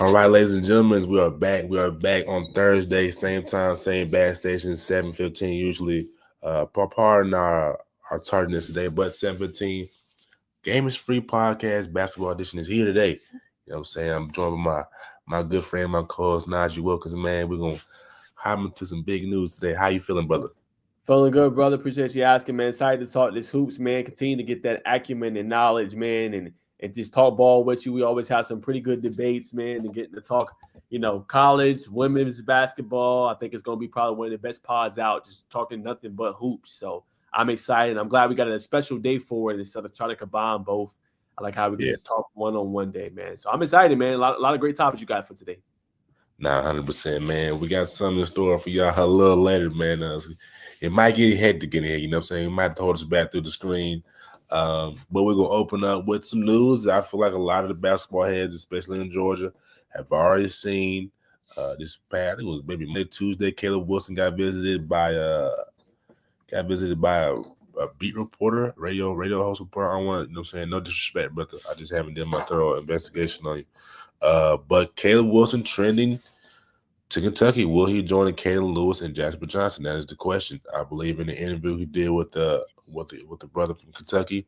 All right, ladies and gentlemen, we are back. We are back on Thursday, same time, same bad station, 7:15 usually. Pardon our tardiness today, but 7:15. Game is Free podcast. Basketball edition is here today. You know what I'm saying? I'm joined by my good friend, my co-host Najee Wilkins. Man, we're gonna hop into some big news today. How you feeling, brother? Feeling good, brother. Appreciate you asking, man. Excited to talk this hoops, man. Continue to get that acumen and knowledge, man, and just talk ball with you. We always have some pretty good debates, man, and getting to talk, college, women's basketball. I think it's going to be probably one of the best pods out, just talking nothing but hoops. So I'm excited. I'm glad we got a special day for it instead of trying to combine both. I like how we can just talk one-on-one day, man. So I'm excited, man. A lot of great topics you got for today. 100%, man. We got something in store for y'all a little later, man. It might get hectic in here, you know what I'm saying? You might have to hold us back through the screen. But we're going to open up with some news. I feel like a lot of the basketball heads, especially in Georgia, have already seen this past, it was maybe Monday, Tuesday, Caleb Wilson got visited by a beat reporter, radio host reporter. I don't want to, you know what I'm saying, no disrespect, but I just haven't done my thorough investigation on you. But Caleb Wilson trending to Kentucky. Will he join Kalen Lewis and Jasper Johnson? That is the question. I believe in the interview he did with the brother from Kentucky,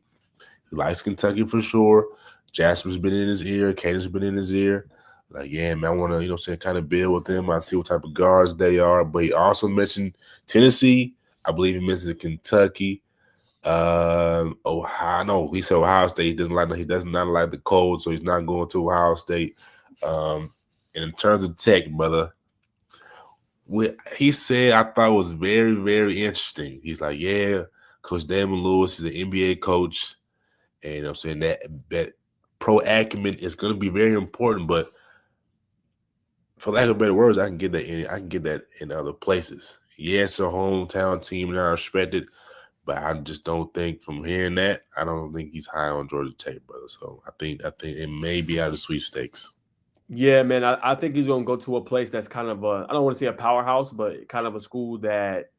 he likes Kentucky for sure. Jasper's been in his ear. Caden's been in his ear. Like, yeah, man, I want to, kind of build with them. I see what type of guards they are. But he also mentioned Tennessee. I believe he mentioned Kentucky. Ohio. No, he said Ohio State. He does not like the cold, so he's not going to Ohio State. And in terms of tech, brother, what he said I thought was very, very interesting. He's like, yeah, Coach Damon Lewis is an NBA coach, and I'm saying that pro acumen is going to be very important. But for lack of better words, I can get that in other places. Yes, a hometown team, and I respect it, but I just don't think from hearing that, I don't think he's high on Georgia Tech, brother. So I think it may be out of sweepstakes. Yeah, man, I think he's going to go to a place that's kind of I don't want to say a powerhouse, but kind of a school that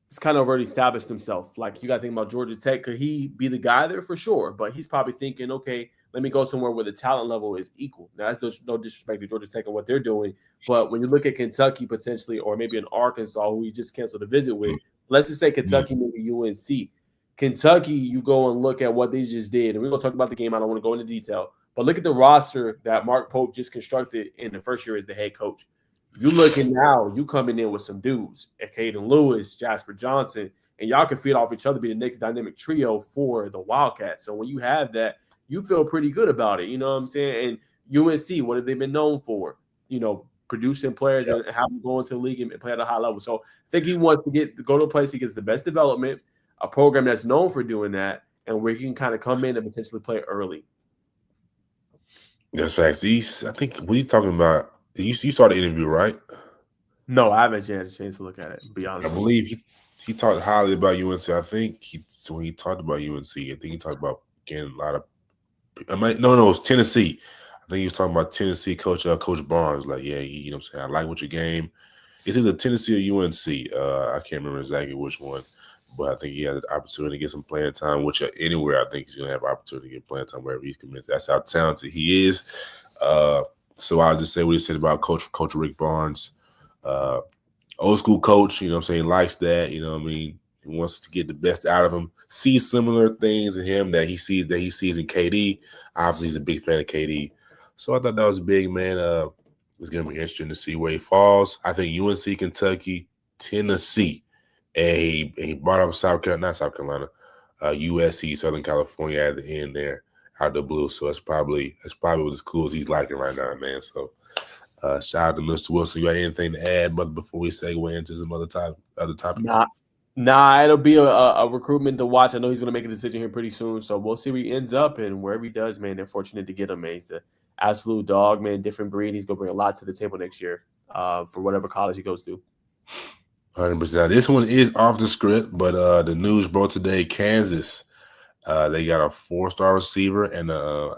it's kind of already established himself. Like, you got to think about Georgia Tech. Could he be the guy there? For sure. But he's probably thinking, okay, let me go somewhere where the talent level is equal. Now, that's no disrespect to Georgia Tech and what they're doing. But when you look at Kentucky potentially, or maybe in Arkansas, who he just canceled a visit with, let's just say Kentucky, maybe UNC. Kentucky, you go and look at what they just did. And we're going to talk about the game. I don't want to go into detail. But look at the roster that Mark Pope just constructed in the first year as the head coach. You looking now, you coming in with some dudes, Caden Lewis, Jasper Johnson, and y'all can feed off each other, be the next dynamic trio for the Wildcats. So when you have that, you feel pretty good about it. You know what I'm saying? And UNC, what have they been known for? Producing players and have them go into the league and play at a high level. So I think he wants to go to a place he gets the best development, a program that's known for doing that, and where he can kind of come in and potentially play early. That's facts. I think what he's talking about. You saw the interview, right? No, I haven't had a chance to look at it. To be honest, I believe he talked highly about UNC. I think when he talked about UNC, I think he talked about getting a lot of. It was Tennessee. I think he was talking about Tennessee coach Barnes. Like, yeah, you know what I'm saying. I like what your game. It's either Tennessee or UNC. I can't remember exactly which one, but I think he has the opportunity to get some playing time. Which anywhere, I think he's gonna have opportunity to get playing time wherever he's convinced. That's how talented he is. So I'll just say what he said about Coach Rick Barnes. Old school coach, you know what I'm saying, likes that, you know what I mean? He wants to get the best out of him. Sees similar things in him that he sees in KD. Obviously, he's a big fan of KD. So I thought that was big, man. It's going to be interesting to see where he falls. I think UNC, Kentucky, Tennessee, and he brought up USC, Southern California at the end there, out the blue. So that's probably what the schools he's liking right now, man. So shout out to Mr. Wilson. You got anything to add, brother, before we segue into some other topics? Nah, it'll be a recruitment to watch. I know he's going to make a decision here pretty soon, so we'll see where he ends up, and wherever he does, man, they're fortunate to get him, man. He's an absolute dog, man, different breed. He's going to bring a lot to the table next year for whatever college he goes to. 100%. This one is off the script, but the news broke today. Kansas, they got a 4-star receiver, and I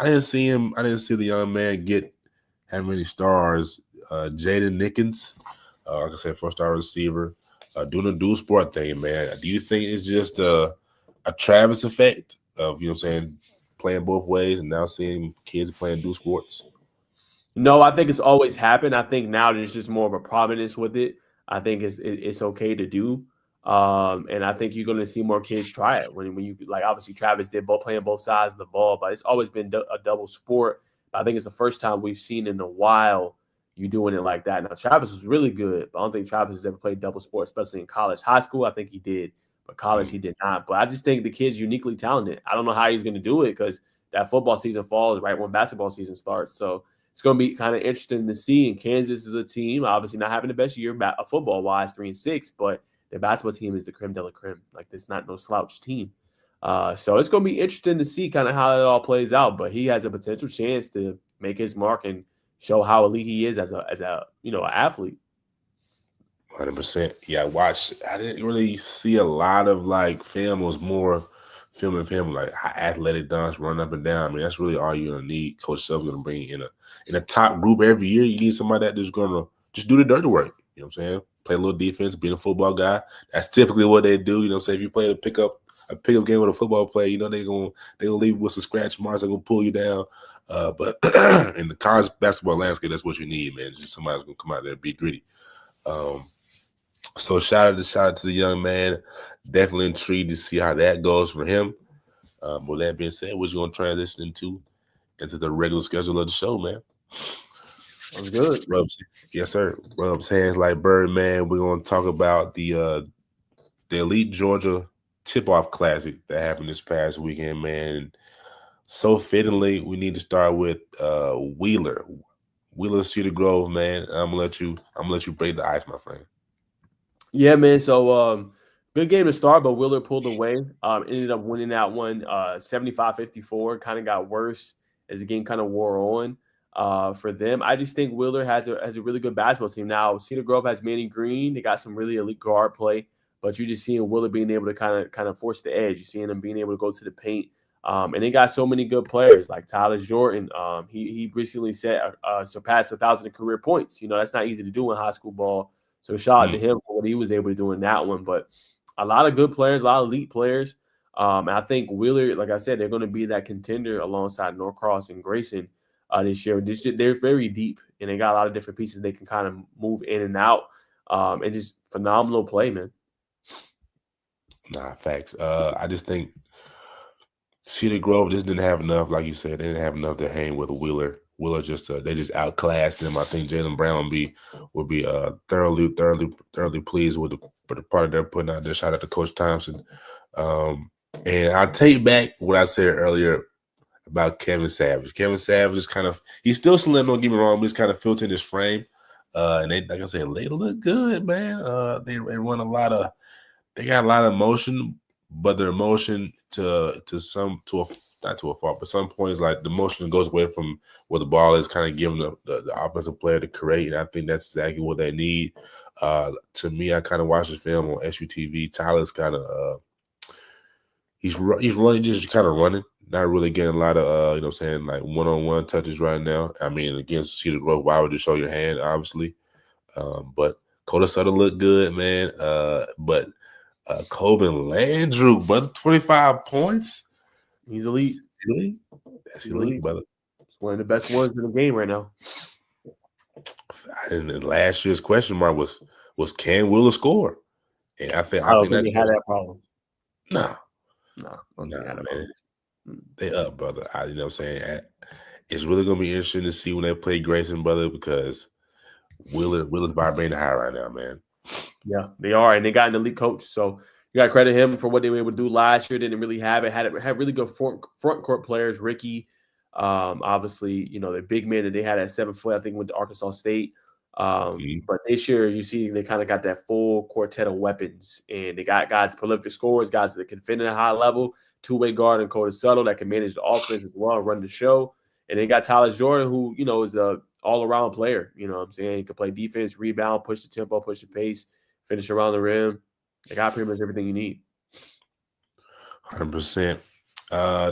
didn't see him. I didn't see the young man get how many stars. Jaden Nickens, like I said, 4-star receiver, doing a dual sport thing, man. Do you think it's just a Travis effect of, you know what I'm saying, playing both ways and now seeing kids playing dual sports? No, I think it's always happened. I think now there's just more of a prominence with it. I think it's okay to do. And I think you're going to see more kids try it when you like obviously Travis did both playing both sides of the ball, but it's always been a double sport. But I think it's the first time we've seen in a while you doing it like that. Now Travis was really good, but I don't think Travis has ever played double sport, especially in college. High school, I think he did, but college he did not. But I just think the kid's uniquely talented. I don't know how he's going to do it because that football season falls right when basketball season starts. So it's going to be kind of interesting to see. And Kansas is a team, obviously not having the best year football wise, 3-6, but their basketball team is the creme de la creme. Like there's not no slouch team. So it's going to be interesting to see kind of how it all plays out. But he has a potential chance to make his mark and show how elite he is as a an athlete. 100%. Yeah, I watched. I didn't really see a lot of like film. It was more film like how athletic Don's run up and down. I mean, that's really all you're gonna need. Coach Self's gonna bring in a top group every year. You need somebody that just gonna just do the dirty work. You know what I'm saying? Play a little defense, being a football guy. That's typically what they do. You know what I'm saying? If you play a pickup game with a football player, you know they're gonna leave with some scratch marks. They're gonna pull you down. But in the college basketball landscape, that's what you need, man. It's just somebody's gonna come out there and be gritty. So shout out to the young man. Definitely intrigued to see how that goes for him. With that being said, we're going to transition into the regular schedule of the show, man. Sounds good. Yes, sir. Rubs hands like Birdman. We're going to talk about the Elite Georgia Tip-Off Classic that happened this past weekend, man. So fittingly, we need to start with Wheeler Cedar Grove, man. I'm gonna let you break the ice, my friend. Yeah, man. So good game to start, but Wheeler pulled away. Ended up winning that one 75-54. Kind of got worse as the game kind of wore on for them. I just think Wheeler has a really good basketball team. Now, Cedar Grove has Manny Green. They got some really elite guard play, but you're just seeing Wheeler being able to kind of force the edge. You're seeing them being able to go to the paint. And they got so many good players like Tyler Jordan. He recently surpassed 1,000 career points. You know, that's not easy to do in high school ball. So shout out to him for what he was able to do in that one. But a lot of good players, a lot of elite players. And I think Wheeler, like I said, they're going to be that contender alongside Norcross and Grayson this year. They're very deep, and they got a lot of different pieces they can kind of move in and out. And just phenomenal play, man. Nah, facts. I just think Cedar Grove just didn't have enough, like you said. They didn't have enough to hang with Wheeler. Wheeler they just outclassed them. I think Jaylen Brown will be thoroughly pleased with the part they're putting out there. Shout out to Coach Thompson. And I take back what I said earlier about Kevin Savage. Kevin Savage is he's still slim, don't get me wrong, but he's kind of filtering his frame. And they, like I said, they look good, man. They run they got a lot of motion, but their motion not to a fault, but some points, like the motion goes away from where the ball is, kind of giving the offensive player to create. And I think that's exactly what they need. To me, I kind of watched the film on SUTV. Tyler's kind of he's running, just kind of running, not really getting a lot of you know what I'm saying, like one-on-one touches right now. I mean, against Cedar Grove, why would you show your hand, obviously? But Coda Sutter looked good, man. But Coben Landrew, brother, 25 points. He's elite. That's elite, brother. He's one of the best ones in the game right now. And last year's question mark was can Wheeler score? And I think they had that problem. No, man. They up, brother. You know what I'm saying? It's really gonna be interesting to see when they play Grayson, brother, because Wheeler's vibrating high right now, man. Yeah, they are, and they got an elite coach. So you got to credit him for what they were able to do last year. Didn't really have it. Had really good front court players. Ricky, obviously, you know, the big man that they had at 7 foot, I think, went to Arkansas State. But this year, you see, they kind of got that full quartet of weapons, and they got guys, prolific scorers, guys that can fit in a high level, two-way guard and Coda Subtle that can manage the offense as well and run the show. And they got Tyler Jordan, who, you know, is a all-around player. You know what I'm saying? He can play defense, rebound, push the tempo, push the pace, finish around the rim. They got pretty much everything you need. 100%.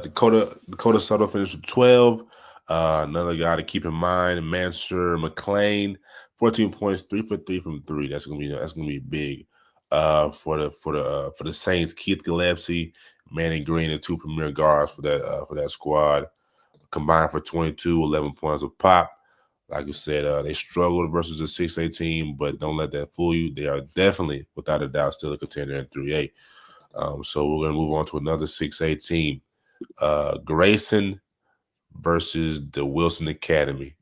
Dakota Subtle finished with 12. Another guy to keep in mind, Mansur McLean, 14 points, 3 for 3 from 3. That's gonna be big. For the Saints, Keith Gillespie, Manny Green, and 2 premier guards for that squad, combined for 22, 11 points of pop. Like you said, they struggled versus a 6A team, but don't let that fool you. They are definitely, without a doubt, still a contender in 3A. So we're going to move on to another 6A team. Grayson versus the Wilson Academy.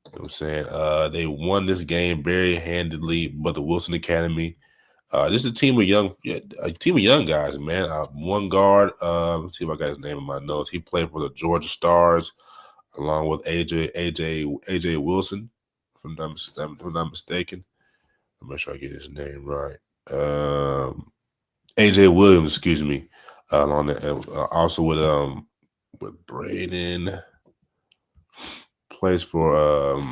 You know what I'm saying? They won this game very handedly, but the Wilson Academy, this is a team of young guys, man. One guard, let's see if I got his name in my notes. He played for the Georgia Stars along with AJ Wilson, if I'm not mistaken. I'll make sure I get his name right. AJ Williams, excuse me. Along that, also with Braden, plays for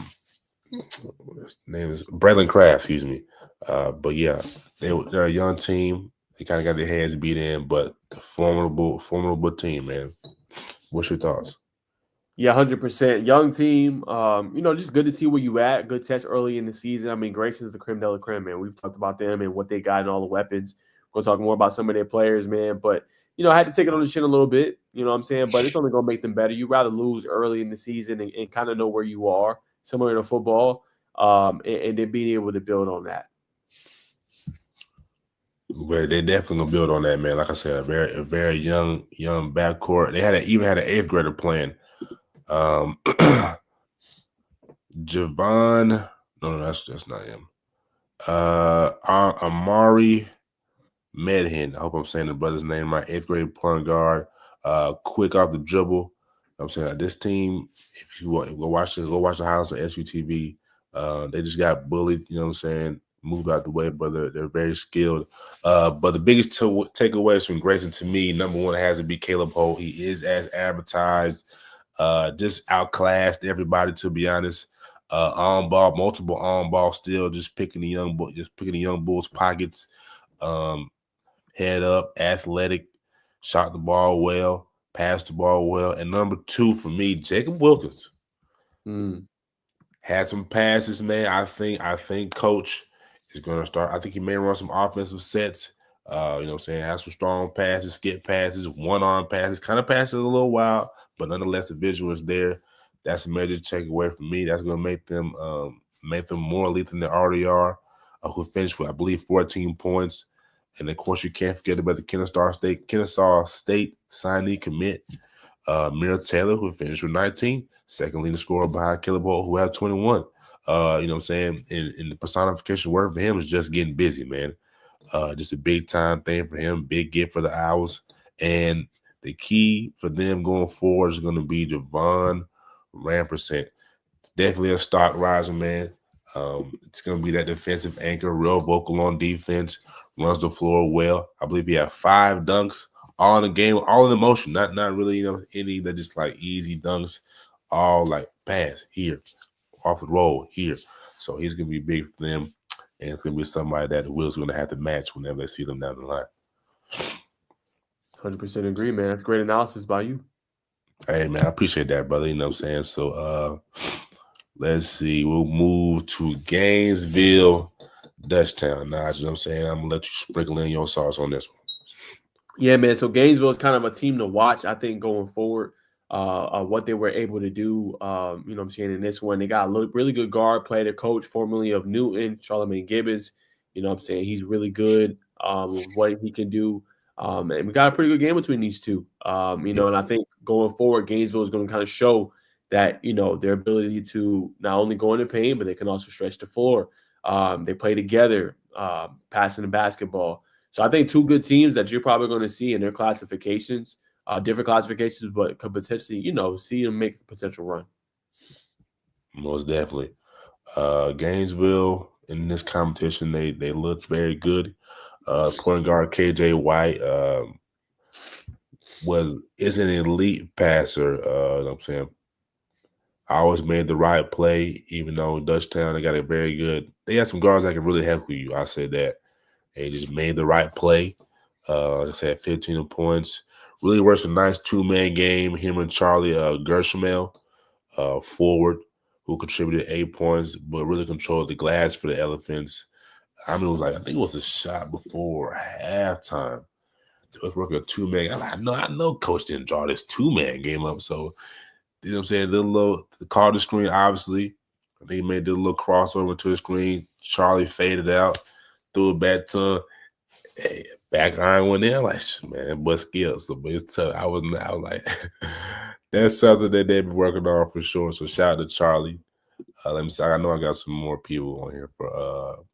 his name is Braylon Craft, excuse me. But yeah, they're a young team. They kind of got their heads beat in, but a formidable team, man. What's your thoughts? Yeah, 100%. Young team. Just good to see where you at. Good test early in the season. I mean, Grayson's the creme de la creme, man. We've talked about them and what they got and all the weapons. We'll talk more about some of their players, man. But, I had to take it on the chin a little bit. You know what I'm saying? But it's only going to make them better. You'd rather lose early in the season and kind of know where you are, similar to football, and then being able to build on that. Well, they definitely gonna build on that, man. Like I said, a very young backcourt. They even had an 8th grader playing. Javon, no, that's not him. Amari Medhin. I hope I'm saying the brother's name right. 8th grade point guard. Quick off the dribble. I'm saying this team, if you want, go watch the highlights on SUTV. They just got bullied. You know what I'm saying? Moved out the way, but they're very skilled. But the biggest takeaways from Grayson to me, number one, has to be Caleb Holt. He is as advertised. Just outclassed everybody, to be honest. On ball, multiple on ball, still just picking the young Bulls pockets. Head up, athletic, shot the ball well, passed the ball well. And number 2 for me, Jacob Wilkins. Had some passes, man. I think Coach is going to start. I think he may run some offensive sets. You know what I'm saying? Have some strong passes, skip passes, one-arm passes, kind of passes a little wild, but nonetheless, the visual is there. That's a major takeaway from me. That's going to make them more elite than they already are. Who finished with, I believe, 14 points. And of course, you can't forget about the Kennesaw State signee commit, Mira Taylor, who finished with 19, second leading scorer behind Caleb Holt, who had 21. You know what I'm saying? And the personification word for him is just getting busy, man. Just a big time thing for him, big gift for the Owls. And the key for them going forward is going to be Javon Ramperson. Definitely a stock riser, man. It's going to be that defensive anchor, real vocal on defense, runs the floor well. I believe he had 5 dunks all in the game, all in the motion, not really, any that just like easy dunks, all like pass here, off the roll here. So he's going to be big for them, and it's going to be somebody that the Will's going to have to match whenever they see them down the line. 100% agree, man. That's great analysis by you. Hey, man, I appreciate that, brother. You know what I'm saying? So let's see. We'll move to Gainesville, Dutchtown. Now, you know what I'm saying? I'm going to let you sprinkle in your sauce on this one. Yeah, man. So Gainesville is kind of a team to watch, I think, going forward. What they were able to do, you know what I'm saying, in this one. They got a really good guard play. Their coach, formerly of Newton, Charlamagne Gibbons. You know what I'm saying? He's really good with what he can do. And we got a pretty good game between these two. And I think going forward, Gainesville is going to kind of show that, their ability to not only go into paint, but they can also stretch the floor. They play together, passing the basketball. So I think 2 good teams that you're probably going to see in their classifications, different classifications, but could potentially, see them make a potential run. Most definitely. Gainesville in this competition, they looked very good. Point guard KJ White is an elite passer. You know what I'm saying? I always made the right play, even though in Dutchtown they got they got some guards that can really help you. I said that. They just made the right play. Like I said, 15 points. Really works a nice 2-man game. Him and Charlie Gershamel, forward, who contributed 8 points, but really controlled the glass for the Elephants. I mean, I think it was a shot before halftime. It was working a 2-man. I know Coach didn't draw this 2-man game up. So, you know what I'm saying? The Carter screen, obviously. I think he made this little crossover to the screen. Charlie faded out, threw it back to him. Hey, back iron went in. Like, man, but skills. So, but it's tough. I was like, that's something that they've been working on for sure. So shout out to Charlie. Let me see. I know I got some more people on here for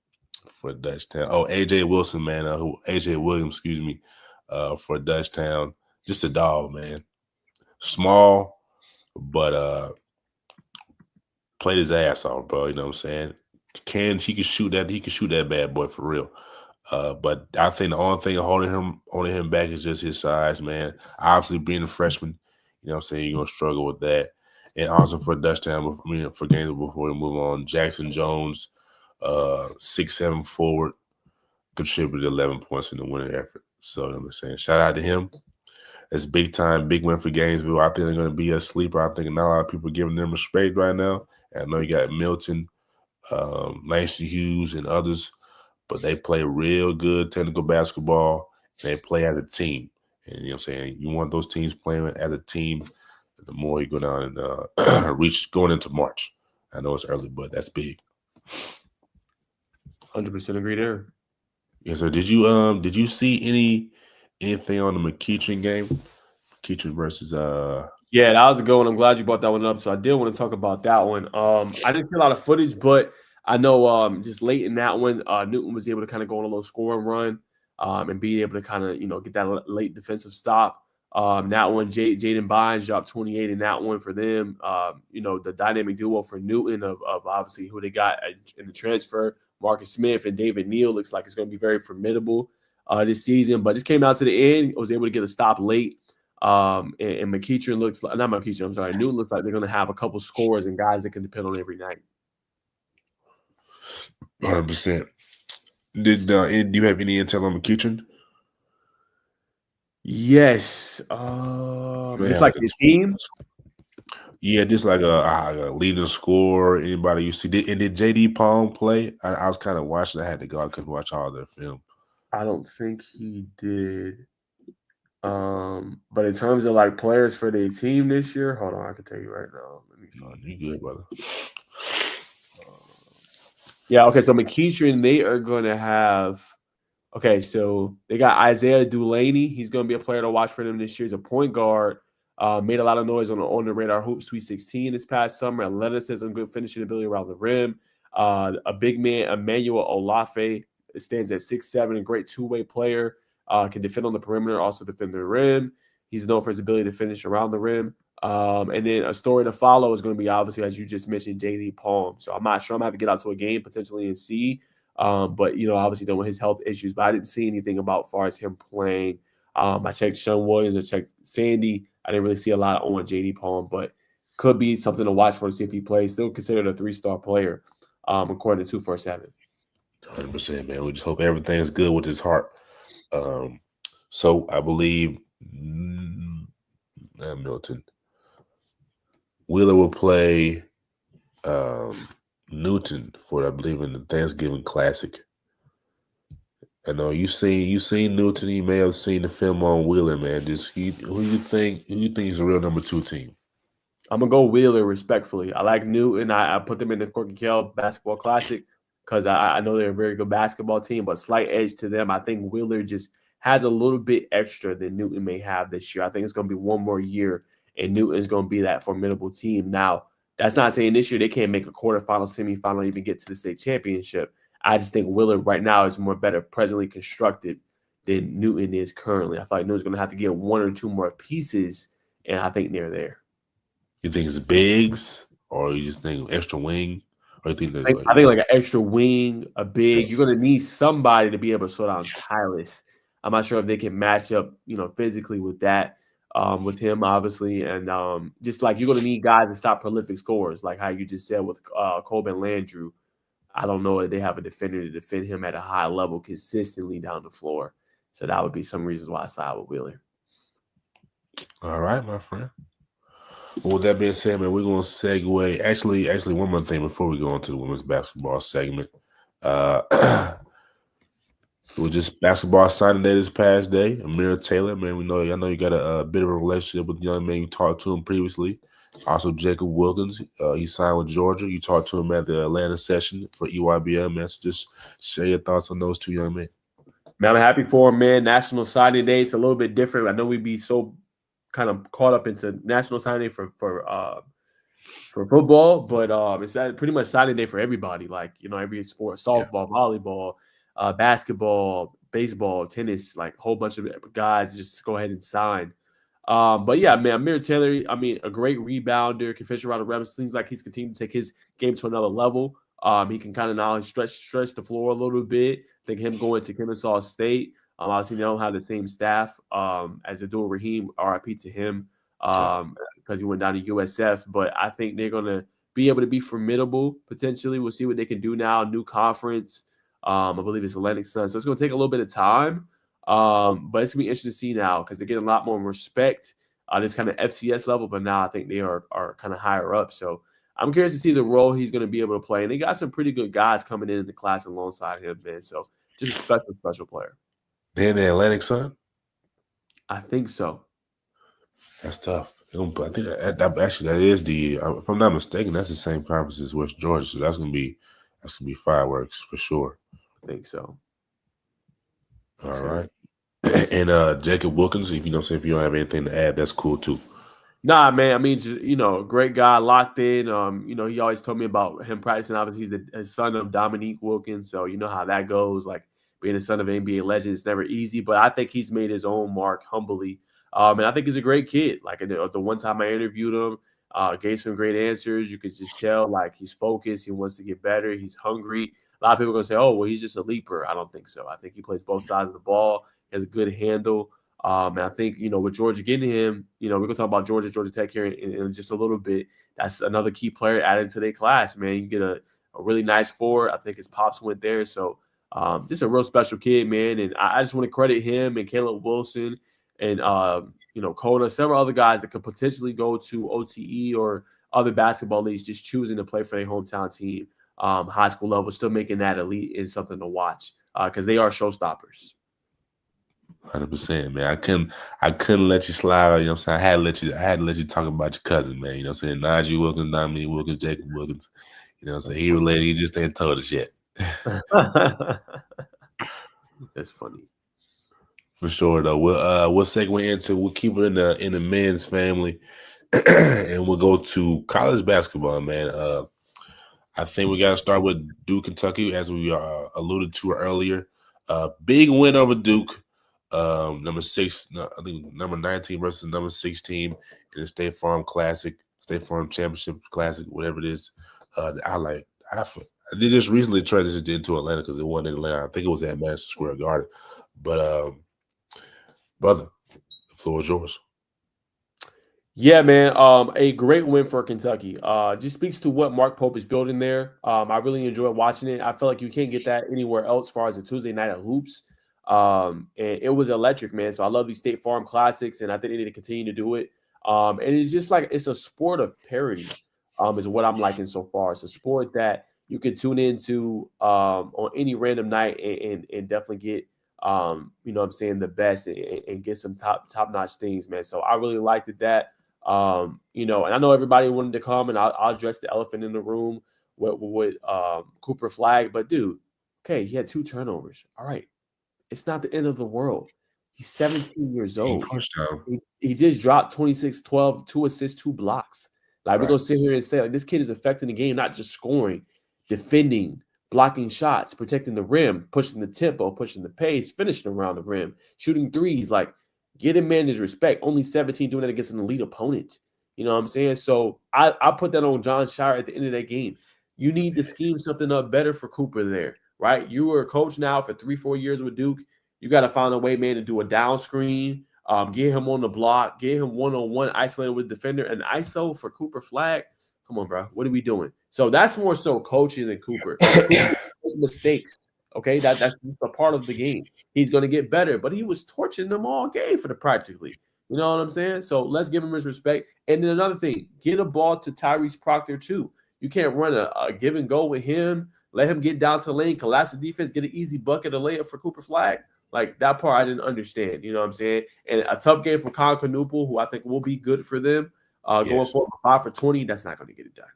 Dutchtown. Oh, AJ Wilson, man. AJ Williams, excuse me, for Dutchtown. Just a dog, man. Small, but played his ass off, bro. You know what I'm saying? He can shoot that. He can shoot that bad boy for real. But I think the only thing holding him back is just his size, man. Obviously, being a freshman, you know what I'm saying, you're gonna struggle with that. And also for Dutchtown, for games before we move on, Jackson Jones, 6'7" forward, contributed 11 points in the winning effort. So you know what I'm saying, shout out to him. It's big time, big win for Gainesville. I think they're gonna be a sleeper. I think not a lot of people are giving them respect right now. And I know you got Milton, Langston Hughes, and others. But they play real good technical basketball, and they play as a team. And you know what I'm saying? You want those teams playing as a team, the more you go down and reach going into March. I know it's early, but that's big. 100% agree there. Yeah, so did you see anything on the McEachern game? McEachern versus Yeah, that was a good one. I'm glad you brought that one up. So I did want to talk about that one. I didn't see a lot of footage, but I know just late in that one, Newton was able to kind of go on a little scoring run and be able to kind of, get that late defensive stop. That one, Jaden Bynes dropped 28 in that one for them. The dynamic duo for Newton of obviously who they got in the transfer, Marcus Smith and David Neal, looks like it's going to be very formidable this season. But just came out to the end, was able to get a stop late. And McEachern looks like, not McEachern, I'm sorry, Newton looks like they're going to have a couple scores and guys that can depend on every night. 100%. Do you have any intel on McEachern? Yes. It's like the team. Yeah, just like a leading scorer. Anybody you see? Did JD Palm play? I was kind of watching. I had to go. I couldn't watch all their film. I don't think he did. But in terms of like players for their team this year, hold on, I can tell you right now. Let me find you good, brother. Yeah, okay. So McEachern, they are gonna have. Okay, so they got Isaiah Dulaney. He's gonna be a player to watch for them this year. He's a point guard. Made a lot of noise on the Radar Hoop Sweet 16 this past summer. Athleticism, good finishing ability around the rim. A big man, Emmanuel Olafe, stands at 6'7", a great two-way player. Can defend on the perimeter, also defend the rim. He's known for his ability to finish around the rim. And then a story to follow is going to be, obviously, as you just mentioned, JD Palm. So I'm not sure. I'm going to have to get out to a game potentially and see. But, obviously, don't want his health issues. But I didn't see anything about as far as him playing. I checked Sean Williams. I checked Sandy. I didn't really see a lot on JD Palm, but could be something to watch for to see if he plays. Still considered a 3-star player, according to 247. 100%, man. We just hope everything's good with his heart. So I believe Milton Wheeler will play Newton for, I believe, in the Thanksgiving Classic. I know you seen Newton. You may have seen the film on Wheeler, man. Who you think is a real number 2 team? I'm gonna go Wheeler respectfully. I like Newton. I put them in the Corky Kell Basketball Classic because I know they're a very good basketball team, but slight edge to them. I think Wheeler just has a little bit extra than Newton may have this year. I think it's going to be one more year, and Newton's going to be that formidable team. Now, that's not saying this year they can't make a quarterfinal, semifinal, even get to the state championship. I just think Wheeler right now is more better presently constructed than Newton is currently. I feel like Newton's going to have to get 1 or 2 more pieces, and I think they're there. You think it's bigs, or you just think extra wing? Or you think I think like an extra wing, a big. You're going to need somebody to be able to slow down Tyus. I'm not sure if they can match up, physically with that, with him, obviously. And just like you're going to need guys to stop prolific scorers, like how you just said with Colben Landrew. I don't know if they have a defender to defend him at a high level consistently down the floor. So that would be some reasons why I side with Wheeler. All right, my friend. Well, with that being said, man, we're going to segue. Actually, one more thing before we go into the women's basketball segment. It was just basketball signing day this past day. Amira Taylor, man, I know you got a bit of a relationship with the young man. You talked to him previously. Also, Jacob Wilkins, he signed with Georgia. You talked to him at the Atlanta session for EYBL, man. So just share your thoughts on those two young men. Man, I'm happy for him, man. National Signing Day, it's a little bit different. I know we'd be so kind of caught up into National Signing Day for football, but it's pretty much signing day for everybody. Like, you know, every sport, softball, volleyball, basketball, baseball, tennis, like a whole bunch of guys just go ahead and sign. But yeah, man, Amir Taylor, I mean, a great rebounder, can fish around the rim. Seems like he's continuing to take his game to another level. He can kind of now stretch the floor a little bit. I think him going to Kennesaw State. Obviously, they don't have the same staff as Abdul Rahim. RIP to him. Because he went down to USF, but I think they're going to be able to be formidable potentially. We'll see what they can do now. New conference. I believe it's Atlantic Sun. So it's going to take a little bit of time, but it's going to be interesting to see now because they're getting a lot more respect on this kind of FCS level, but now I think they are kind of higher up. So I'm curious to see the role he's going to be able to play. And they got some pretty good guys coming in the class alongside him, man. So just a special player. Then the Atlantic Sun? I think so. That's tough. I think that is the. If I'm not mistaken, that's the same conference as West Georgia. So that's gonna be fireworks for sure. I think so. All right. And Jacob Wilkins, if you don't have anything to add, that's cool too. Nah, man. I mean, just, you know, great guy, locked in. You know, he always told me about him practicing. Obviously, he's the son of Dominique Wilkins, so you know how that goes. Like being the son of an NBA legend is never easy, but I think he's made his own mark humbly. And I think he's a great kid. Like the one time I interviewed him, gave some great answers. You could just tell like he's focused. He wants to get better. He's hungry. A lot of people are going to say, oh, well, he's just a leaper. I don't think so. I think he plays both sides of the ball. He has a good handle. And I think, you know, with Georgia getting him, you know, we're going to talk about Georgia Tech here in just a little bit. That's another key player added to their class, man. You get a really nice forward. I think his pops went there. So just a real special kid, man. And I just want to credit him and Caleb Wilson and you know, Coda, several other guys that could potentially go to OTE or other basketball leagues, just choosing to play for their hometown team, high school level, still making that elite is something to watch because they are showstoppers. 100%, man. I couldn't let you slide. You know what I'm saying? I had to let you talk about your cousin, man. You know what I'm saying? Najee Wilkins, Dominique Wilkins, Jacob Wilkins. You know what I'm saying? He related. He just ain't told us yet. That's funny. For sure, though. We'll segue into. We'll keep it in the men's family, and we'll go to college basketball, man. I think we got to start with Duke, Kentucky, as we alluded to earlier. Big win over Duke, number 6. I think number 19 versus number 16 in the State Farm Championship Classic, whatever it is. They just recently transitioned into Atlanta because it wasn't in Atlanta. I think it was at Madison Square Garden, but. Brother, the floor is yours. Yeah, man. A great win for Kentucky. Just speaks to what Mark Pope is building there. I really enjoy watching it. I feel like you can't get that anywhere else as far as a Tuesday night at hoops. And it was electric, man. So I love these State Farm Classics, and I think they need to continue to do it. And it's just like it's a sport of parity, is what I'm liking so far. It's a sport that you can tune into on any random night and definitely get you know what I'm saying, the best and get some top-notch things, man. So I really liked it that, you know, and I know everybody wanted to come, and I'll address the elephant in the room with Cooper Flagg, but dude, okay, he had 2 turnovers. All right. It's not the end of the world. He's 17 years old. He just dropped 26-12, 2 assists, 2 blocks. Like, we're going to sit here and say, like, this kid is affecting the game, not just scoring, defending, blocking shots, protecting the rim, pushing the tempo, pushing the pace, finishing around the rim, shooting threes. Like, get him man his respect. Only 17 doing that against an elite opponent. You know what I'm saying? So I put that on John Shire at the end of that game. You need to scheme something up better for Cooper there, right? You were a coach now for 3-4 years with Duke. You got to find a way, man, to do a down screen, get him on the block, get him one-on-one, isolated with the defender, and ISO for Cooper Flagg. Come on, bro. What are we doing? So that's more so coaching than Cooper. Mistakes, okay? That's a part of the game. He's going to get better, but he was torching them all game for the practically. You know what I'm saying? So let's give him his respect. And then another thing, get a ball to Tyrese Proctor too. You can't run a give and go with him. Let him get down to the lane, collapse the defense, get an easy bucket, a layup for Cooper Flagg. Like, that part I didn't understand. You know what I'm saying? And a tough game for Con Canoople, who I think will be good for them. Going Yes. for 5 for 20, that's not going to get it done.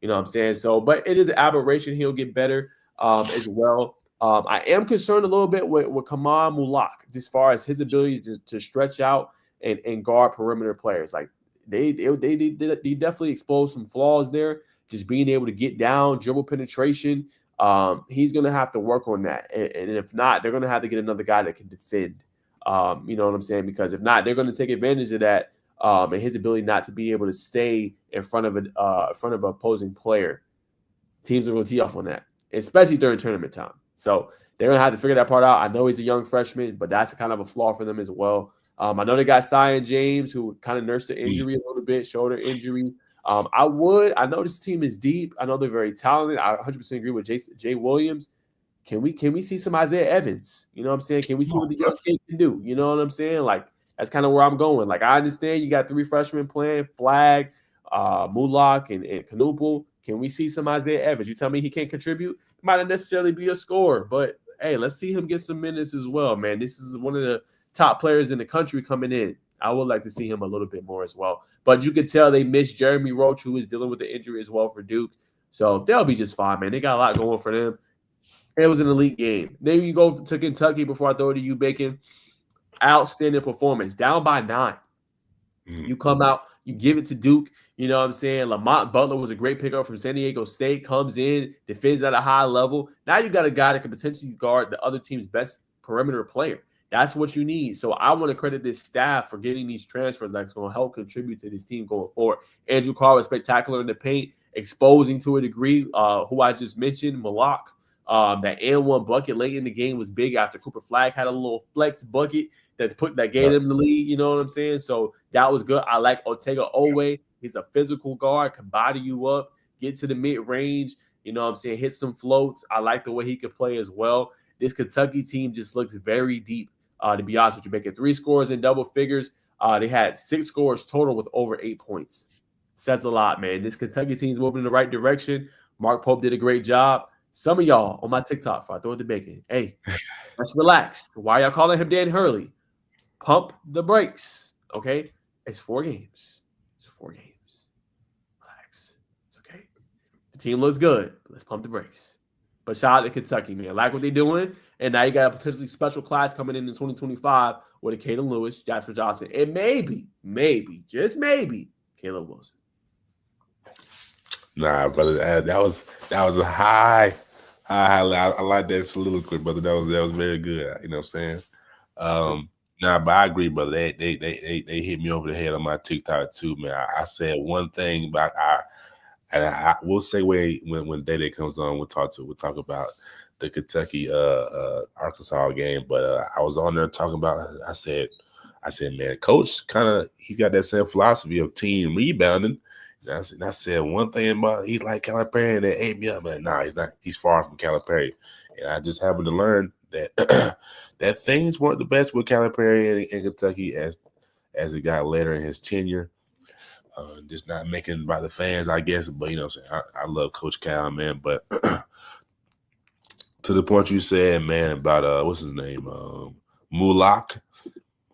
You know what I'm saying? So, but it is an aberration. He'll get better as well. I am concerned a little bit with Kamal Mulak, as far as his ability to stretch out and guard perimeter players. Like they definitely exposed some flaws there. Just being able to get down, dribble penetration. He's going to have to work on that. And if not, they're going to have to get another guy that can defend. You know what I'm saying? Because if not, they're going to take advantage of that and his ability not to be able to stay in front of an opposing player. Teams are going to tee off on that, especially during tournament time. So they're going to have to figure that part out. I know he's a young freshman, but that's kind of a flaw for them as well. I know they got Zion James, who kind of nursed the injury a little bit, shoulder injury. I know this team is deep. I know they're very talented. I 100% agree with Jay Williams. Can we see some Isaiah Evans? You know what I'm saying? Can we see what the young kid can do? You know what I'm saying? Like, that's kind of where I'm going. Like, I understand you got 3 freshmen playing, Flag, Mulak, and Knuppel. Can we see some Isaiah Evans? You tell me he can't contribute? He might not necessarily be a scorer, but hey, let's see him get some minutes as well, man. This is one of the top players in the country coming in. I would like to see him a little bit more as well. But you could tell they missed Jeremy Roach, who is dealing with the injury as well for Duke. So they'll be just fine, man. They got a lot going for them. It was an elite game. Then you go to Kentucky before I throw it to you, Bacon. Outstanding performance. Down by 9. You come out, you give it to Duke. You know what I'm saying? Lamont Butler was a great pickup from San Diego State. Comes in, defends at a high level. Now you got a guy that can potentially guard the other team's best perimeter player. That's what you need. So I want to credit this staff for getting these transfers that's going to help contribute to this team going forward. Andrew Carr was spectacular in the paint, exposing to a degree who I just mentioned, Mulak. That and-one bucket late in the game was big after Cooper Flag had a little flex bucket that gave him the lead. You know what I'm saying? So that was good. I like Otega Owe. He's a physical guard, can body you up, get to the mid-range. You know what I'm saying? Hit some floats. I like the way he could play as well. This Kentucky team just looks very deep. To be honest with you, making 3 scores in double figures. They had 6 scores total with over 8 points. Says a lot, man. This Kentucky team's moving in the right direction. Mark Pope did a great job. Some of y'all on my TikTok, if I throw it to Bacon, hey, let's relax. Why y'all calling him Dan Hurley? Pump the brakes, okay? It's 4 games. It's 4 games. Relax. It's okay. The team looks good. Let's pump the brakes. But shout out to Kentucky, man. I like what they're doing. And now you got a potentially special class coming in 2025 with a Caden Lewis, Jasper Johnson, and maybe, just maybe, Caleb Wilson. Nah, brother, that was a high. I like that soliloquy, brother. That was very good. You know what I'm saying? Nah, but I agree, brother. They hit me over the head on my TikTok too, man. I said one thing, but I will say when Day comes on, we'll talk about the Kentucky Arkansas game. But I was on there talking about. I said, man, coach he got that same philosophy of team rebounding. And I said one thing about he's like Calipari and that ate me up, but nah, he's not. He's far from Calipari, and I just happened to learn that that things weren't the best with Calipari in Kentucky as it got later in his tenure. Just not making by the fans, I guess. But you know, what I'm saying, I love Coach Cal, man. But to the point you said, man, about what's his name, Mulak.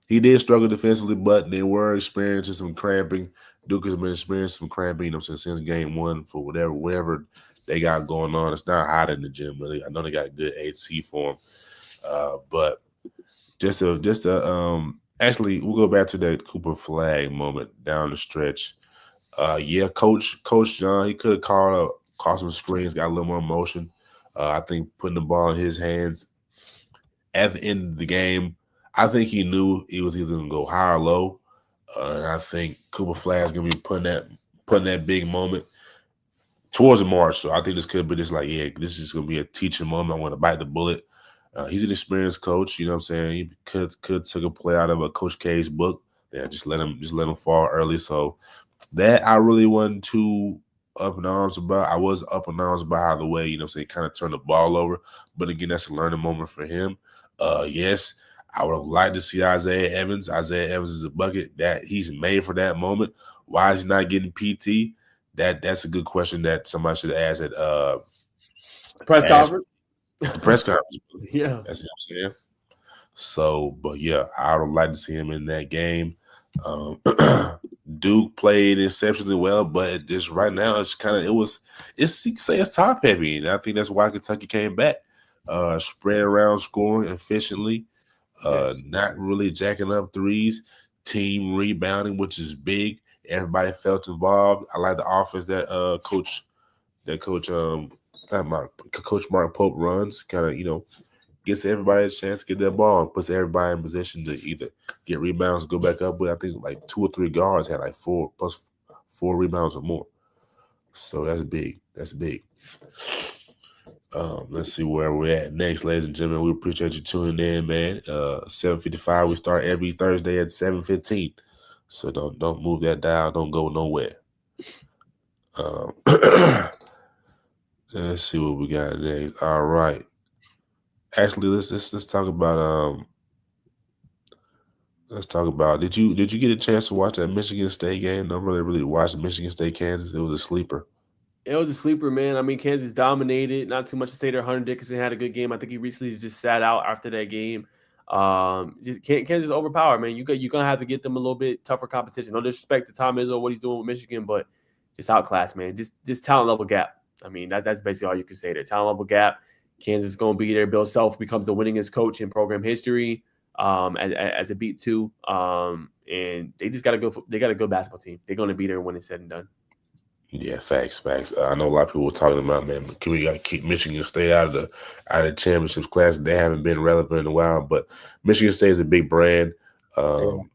He did struggle defensively, but they were experiencing some cramping. Duke has been experiencing some cramping, you know, since game 1 for whatever they got going on. It's not hot in the gym, really. I know they got good AC for them, but actually, we'll go back to that Cooper Flag moment down the stretch. Yeah, Coach John, he could have caught some screens, got a little more motion. I think putting the ball in his hands at the end of the game, I think he knew he was either going to go high or low. And I think Cooper Flag is going to be putting that big moment towards the march. So I think this could be just like, yeah, this is going to be a teaching moment. I want to bite the bullet. He's an experienced coach. You know what I'm saying? He could take a play out of a Coach K's book. Yeah, just let him fall early. So that I really wasn't too up in arms about. I was up in arms about how the way, you know what I'm saying, kind of turned the ball over. But again, that's a learning moment for him. Yes, I would have liked to see Isaiah Evans. Isaiah Evans is a bucket that he's made for that moment. Why is he not getting PT? That's a good question that somebody should ask at press conference. The press conference. Yeah, that's what I'm saying. So, but yeah, I would like to see him in that game. Duke played exceptionally well, but just right now it's kind of you can say it's top heavy, and I think that's why Kentucky came back. Spread around scoring efficiently, Yes. not really jacking up threes, team rebounding, which is big. Everybody felt involved. I like the offense that coach Coach Mark Pope runs. Kind of gets everybody a chance to get that ball and puts everybody in position to either get rebounds, go back up with. I think like 2 or 3 guards had like 4 rebounds or more. So that's big. That's big. Let's see where we're at next, ladies and gentlemen. We appreciate you tuning in, man. 7:55. We start every Thursday at 7:15. So don't move that dial. Don't go nowhere. Let's see what we got next. All right. Actually, let's talk about did you get a chance to watch that Michigan State game? I really watched Michigan State Kansas. It was a sleeper. It was a sleeper, man. I mean, Kansas dominated. Not too much to say there. Hunter Dickinson had a good game. I think he recently just sat out after that game. Kansas overpowered, man. You're gonna have to get them a little bit tougher competition. No disrespect to Tom Izzo, what he's doing with Michigan, but just outclassed, man. This talent level gap. I mean, that's basically all you can say there. Talent level gap. Kansas is gonna be there. Bill Self becomes the winningest coach in program history. As a beat 2. And they just got a good basketball team. They're gonna be there when it's said and done. Yeah, facts. I know a lot of people were talking about, man, we got to keep Michigan State out of the championships class. They haven't been relevant in a while, but Michigan State is a big brand. And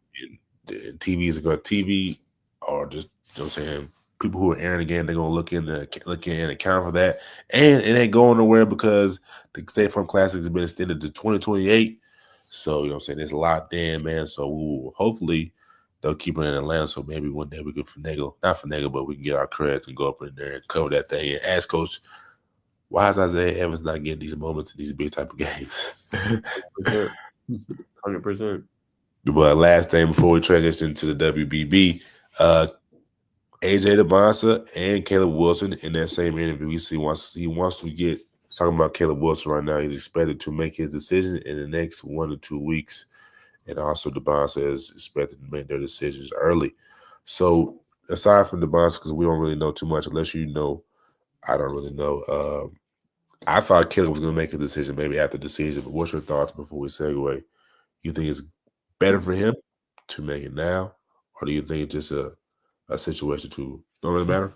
TVs are going to TV, or just saying people who are airing again, they're going to look in and account for that. And it ain't going nowhere because the State Farm Classic has been extended to 2028. So it's locked in, man. So we will hopefully. They'll keep it in Atlanta, so maybe one day we can but we can get our credits and go up in there and cover that thing and ask Coach, why is Isaiah Evans not getting these moments in these big type of games? 100%. But last thing before we transition to the WBB, AJ DeBonsa and Caleb Wilson in that same interview, he wants to get talking about Caleb Wilson right now. He's expected to make his decision in the next 1 to 2 weeks. And also, DeBonsa is expected to make their decisions early. So, aside from DeBonsa, because we don't really know too much, unless I don't really know. I thought Caleb was going to make a decision maybe after the season. But what's your thoughts before we segue? You think it's better for him to make it now, or do you think it's just a situation to don't really matter?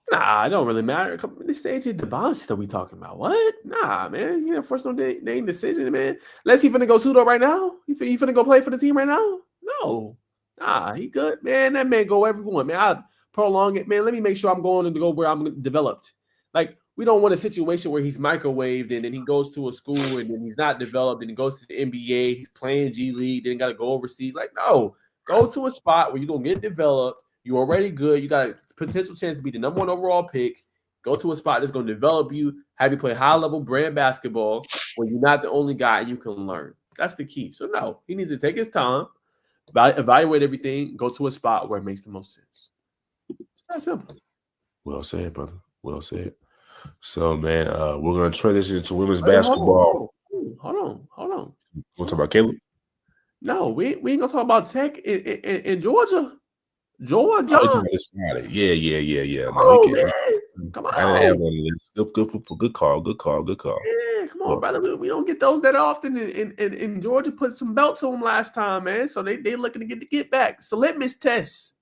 Nah, it don't really matter. This AJ DeBonsa that we talking about. What? Nah, man. First name decision, man. Unless he finna go suit up right now. He finna go play for the team right now? No. Nah, he good, man. That man go everyone, man. I prolong it, man. Let me make sure I'm going to go where I'm developed. Like, we don't want a situation where he's microwaved and then he goes to a school and then he's not developed and he goes to the NBA. He's playing G League, then got to go overseas. Like, no. Go to a spot where you're going to get developed. You're already good. You got a potential chance to be the number 1 overall pick. Go to a spot that's going to develop you, have you play high-level brand basketball where you're not the only guy and you can learn. That's the key. So, no, he needs to take his time, evaluate everything, go to a spot where it makes the most sense. It's that simple. Well said, brother. Well said. So, man, we're going to transition into women's basketball. Hold on. You want to talk about Caleb? No, we ain't going to talk about Tech in Georgia. Georgia. Oh, this Friday. Yeah. No, man. Come on. I didn't have one of this. Good call. Yeah, come on, brother. We don't get those that often. And Georgia put some belts on them last time, man. So they looking to get back. It's a litmus test.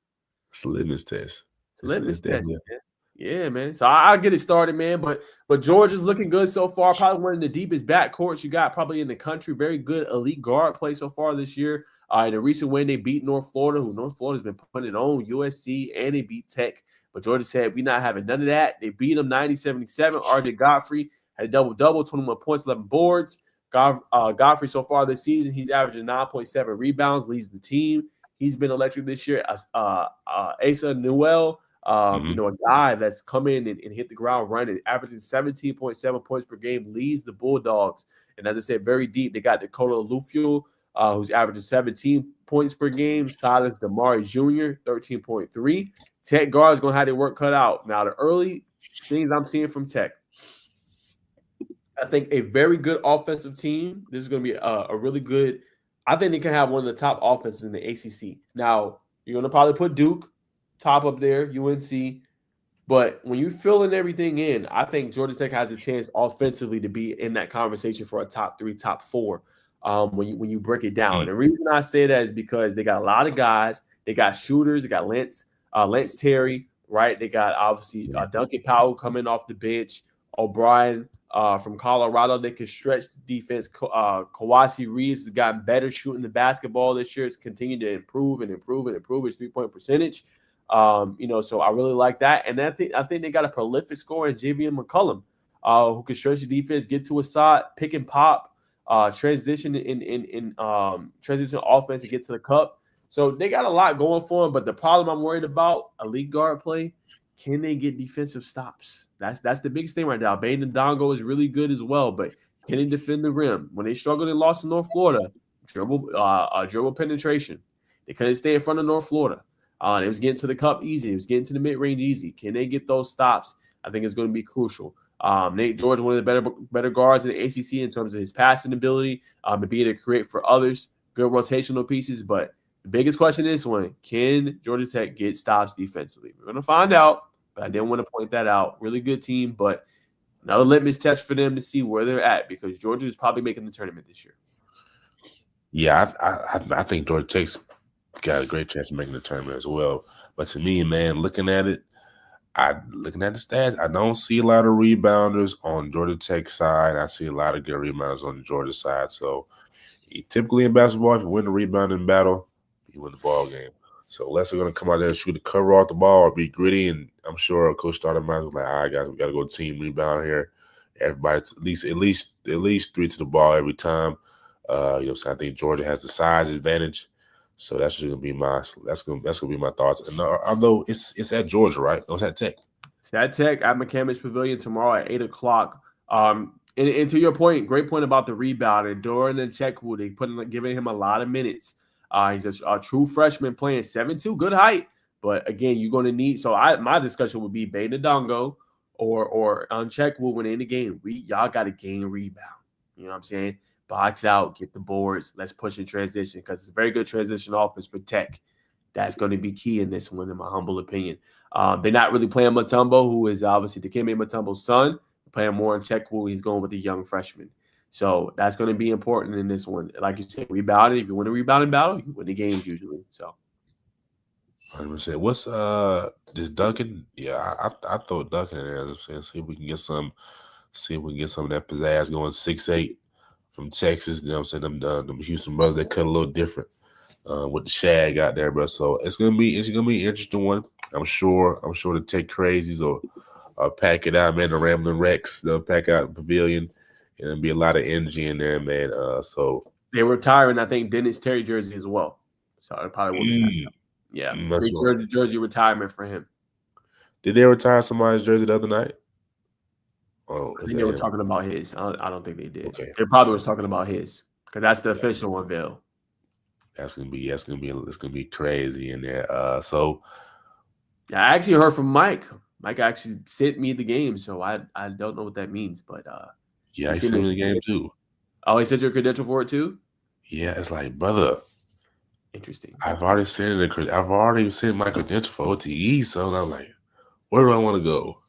Yeah, man. So I'll get it started, man. But Georgia's looking good so far. Probably one of the deepest backcourts you got probably in the country. Very good elite guard play so far this year. In a recent win, they beat North Florida, who North Florida's been putting it on, USC, and they beat Tech. But Georgia said, we're not having none of that. They beat them 90-77. RJ Godfrey had a double-double, 21 points, 11 boards. Godfrey so far this season, he's averaging 9.7 rebounds, leads the team. He's been electric this year. Asa Newell, a guy that's come in and hit the ground running, averaging 17.7 points per game, leads the Bulldogs. And as I said, very deep. They got Dakota Lufiel, who's averaging 17 points per game. Silas Damari Jr., 13.3. Tech guards going to have their work cut out. Now, the early things I'm seeing from Tech, I think a very good offensive team. This is going to be a really good – I think they can have one of the top offenses in the ACC. Now, you're going to probably put Duke top up there, UNC. But when you filling everything in, I think Georgia Tech has a chance offensively to be in that conversation for a top 3, top 4. When you break it down, Mm. the reason I say that is because they got a lot of guys. They got shooters. They got Lance Terry, right? They got obviously Duncan Powell coming off the bench. O'Brien from Colorado. They can stretch the defense. Kawasi Reeves has gotten better shooting the basketball this year. It's continued to improve and improve and improve his 3-point percentage. So I really like that. And I think they got a prolific scorer in Javian McCullum, who can stretch the defense, get to a spot, pick and pop, transition in transition offense to get to the cup. So they got a lot going for them. But the problem I'm worried about, elite guard play, can they get defensive stops? That's the biggest thing right now. Baden Dongo is really good as well, but can they defend the rim? When they struggled and lost to North Florida, dribble penetration. They couldn't stay in front of North Florida. It was getting to the cup easy. It was getting to the mid-range easy. Can they get those stops? I think it's going to be crucial. Nate George, one of the better guards in the ACC in terms of his passing ability, and being able to create for others, good rotational pieces. But the biggest question is can Georgia Tech get stops defensively? We're going to find out, but I didn't want to point that out. Really good team, but another litmus test for them to see where they're at, because Georgia is probably making the tournament this year. Yeah, I think Georgia Tech's got a great chance of making the tournament as well. But to me, man, looking at the stats, I don't see a lot of rebounders on Georgia Tech side. I see a lot of good rebounders on the Georgia side. So typically in basketball, if you win the rebounding battle, you win the ball game. So unless they're going to come out there and shoot the cover off the ball or be gritty, and I'm sure Coach Stoudemire was like, all right, guys, we got to go team rebound here. Everybody at least 3 to the ball every time. So I think Georgia has the size advantage. So that's going to be my thoughts. And although it's at Georgia, right? No, it's at Tech. It's at Tech at McCamish Pavilion tomorrow at 8:00. And to your point, great point about the rebound. And Doran and Chekwu, they giving him a lot of minutes. He's a true freshman playing 7'2", good height. But again, you're going to need. So my discussion would be Baden Dongo or Chekwu when in the game. Y'all got to gain rebound. You know what I'm saying? Box out, get the boards. Let's push in transition, because it's a very good transition offense for Tech. That's going to be key in this one, in my humble opinion. They're not really playing Mutombo, who is obviously Dikembe Mutombo's son. They're playing more in Chekwu. He's going with the young freshman. So that's going to be important in this one. Like you said, rebounding. If you win a rebounding battle, you win the games usually. So 100%. What's this Duncan? Yeah, I throw Duncan in there. See if we can get some of that pizzazz going. 6'8" from Texas. You know what I'm saying? Them Houston brothers, they cut a little different with the shag out there, bro. So it's gonna be an interesting one. I'm sure the Tech crazies will pack it out, man. The Rambling Rex, they'll pack out the pavilion, and there'll be a lot of energy in there, man. So they're retiring, I think, Dennis Terry jersey as well. So it probably will be jersey retirement for him. Did they retire somebody's jersey the other night? Oh, I think they were talking about his. I don't think they did. Okay. They probably was talking about his, because that's the official unveil. It's gonna be crazy in there. So I actually heard from Mike. Mike actually sent me the game, so I don't know what that means, but he sent me the game too. Oh, he sent your credential for it too? Yeah, it's like, brother. Interesting. I've already sent my credential for OTE, so I'm like, where do I want to go?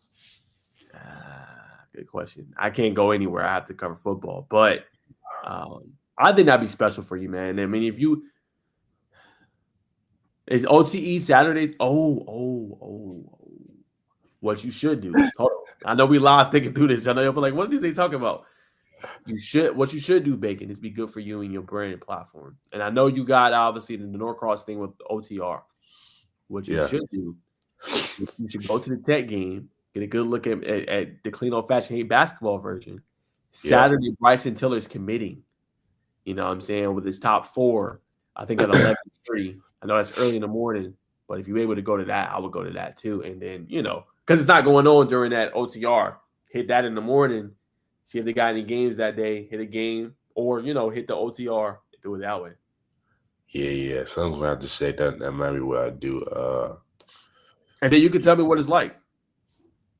Good question. I can't go anywhere. I have to cover football, but I think that'd be special for you, man. I mean, is OTE Saturday? What you should do. Hold on. I know we live thinking through this. I know you'll be like, what are they talking about? What you should do, Bacon, is be good for you and your brand platform. And I know you got obviously the Norcross thing with OTR. What you should do, you should go to the Tech game, get a good look at the clean old fashioned hate basketball version. Saturday, Bryson Tiller's committing. You know what I'm saying? With his top 4, I think at 11:30. I know that's early in the morning, but if you're able to go to that, I would go to that too. And then, because it's not going on during that OTR, hit that in the morning, see if they got any games that day, hit a game, or, hit the OTR, do it that way. Yeah. Something's gonna have to shake that. That might be what I do. And then you can tell me what it's like.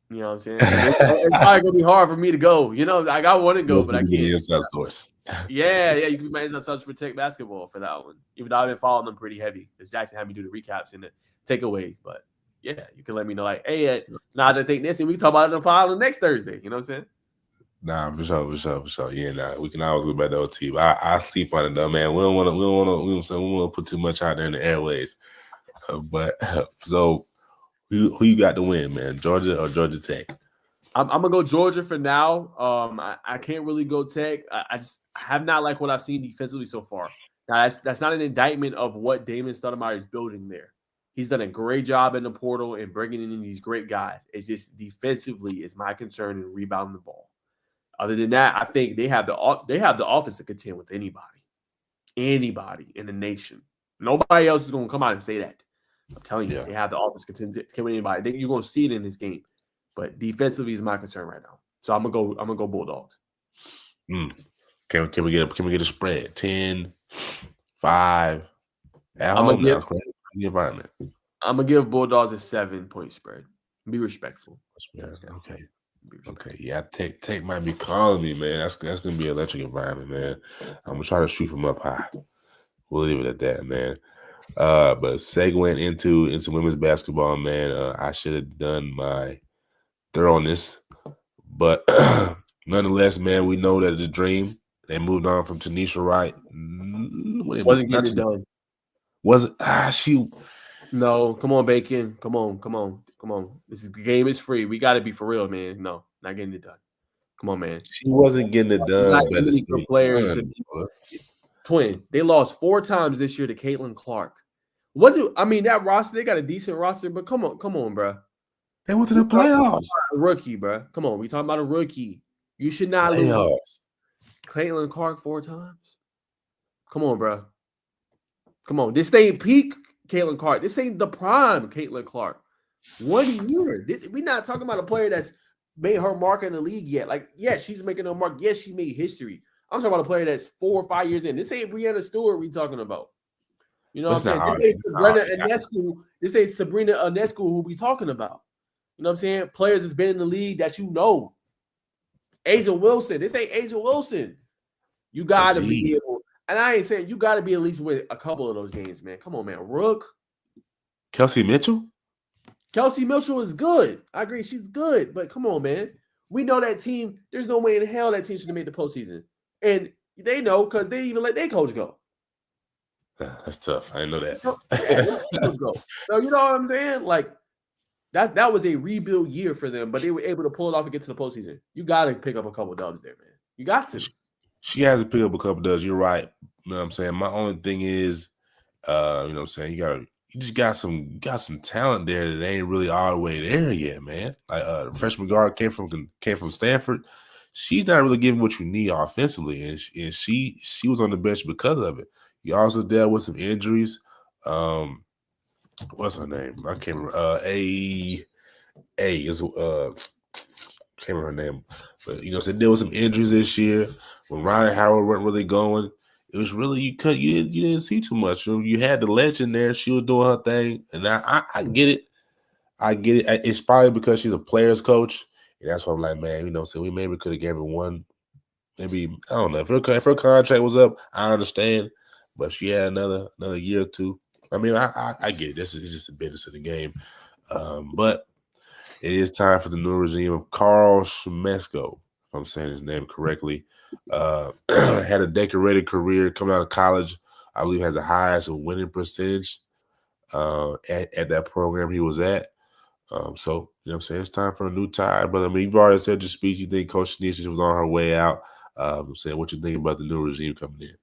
You know what I'm saying? It's probably gonna be hard for me to go. Like I want to go, but I can't. The inside source. Yeah. You can be my inside source for Tech basketball for that one. Even though I've been following them pretty heavy, because Jackson had me do the recaps and the takeaways. But yeah, you can let me know. Like, hey, nah, I think this, and we can talk about it on the pod next Thursday. You know what I'm saying? Nah, for sure. Yeah, nah, we can always go back to OT. But I sleep on it though, man. We don't want to put too much out there in the airways. But so who you got to win, man? Georgia or Georgia Tech? I'm gonna go Georgia for now. I can't really go Tech. I have not liked what I've seen defensively so far. Now that's not an indictment of what Damon Stoudemire is building there. He's done a great job in the portal and bringing in these great guys. It's just defensively is my concern in rebounding the ball. Other than that, I think they have the offense to contend with anybody in the nation. Nobody else is going to come out and say that. I'm telling you, they have the offense to contend with anybody. You're going to see it in this game. But defensively is my concern right now. So I'm gonna go Bulldogs. Can we get a spread? 10, 5 at home now. Crazy environment. I'm gonna give Bulldogs a 7-point spread. Be respectful. Okay. Okay. Yeah, Tech might be calling me, man. That's gonna be an electric environment, man. I'm gonna try to shoot from up high. We'll leave it at that, man. But segueing into women's basketball, man. I should have done my thoroughness, but nonetheless, man, we know that it's a dream. They moved on from Tanisha Wright. Wasn't getting it done. Was it? She. No, come on, Bacon. Come on. The game is free. We got to be for real, man. No, not getting it done. Come on, man. She wasn't getting it done. Twin. They lost 4 times this year to Caitlin Clark. That roster? They got a decent roster, but come on, bro. They went to the playoffs. A rookie, bro. Come on, we talking about a rookie. You should not lose. Caitlin Clark 4 times. Come on, bro. Come on. This ain't peak Caitlin Clark. This ain't the prime Caitlin Clark. 1 year. We're not talking about a player that's made her mark in the league yet. Like, yes, she's making her mark. Yes, she made history. I'm talking about a player that's 4 or 5 years in. This ain't Brianna Stewart we talking about. You know what I'm saying? This ain't Sabrina Ionescu who we talking about. You know what I'm saying? Players that's been in the league that you know. Asia Wilson. This ain't Asia Wilson. You got to be able, and I ain't saying you got to be at least with a couple of those games, man. Come on, man. Rook. Kelsey Mitchell? Kelsey Mitchell is good. I agree. She's good. But come on, man. We know that team. There's no way in hell that team should have made the postseason. And they know because they even let their coach go. That's tough. I didn't know that. So you know what I'm saying? Like, that was a rebuild year for them, but they were able to pull it off and get to the postseason. You got to pick up a couple of dubs there, man. You got to. She has to pick up a couple of dubs. You're right. You know what I'm saying? My only thing is, you know what I'm saying? You just got some talent there that ain't really all the way there yet, man. Like freshman guard came from Stanford. She's not really giving what you need offensively, and she was on the bench because of it. You also dealt with some injuries. What's her name? I can't remember. Can't remember her name. But you know, so there was some injuries this year. When Ryan Howard wasn't really going, it was really you didn't see too much. You had the legend there. She was doing her thing, and I get it. I get it. It's probably because she's a player's coach, and that's why I'm like, man, you know, so we maybe could have gave her one. Maybe I don't know if her contract was up. I understand, but she had another year or two. I mean, I get it. This is just the business of the game. But it is time for the new regime of Carl Schmesko, if I'm saying his name correctly. Had a decorated career coming out of college. I believe has the highest winning percentage at that program he was at. So, you know what I'm saying? It's time for a new tide. But, I mean, you've already said your speech. You think Coach Tanisha was on her way out. I'm saying what you think about the new regime coming in.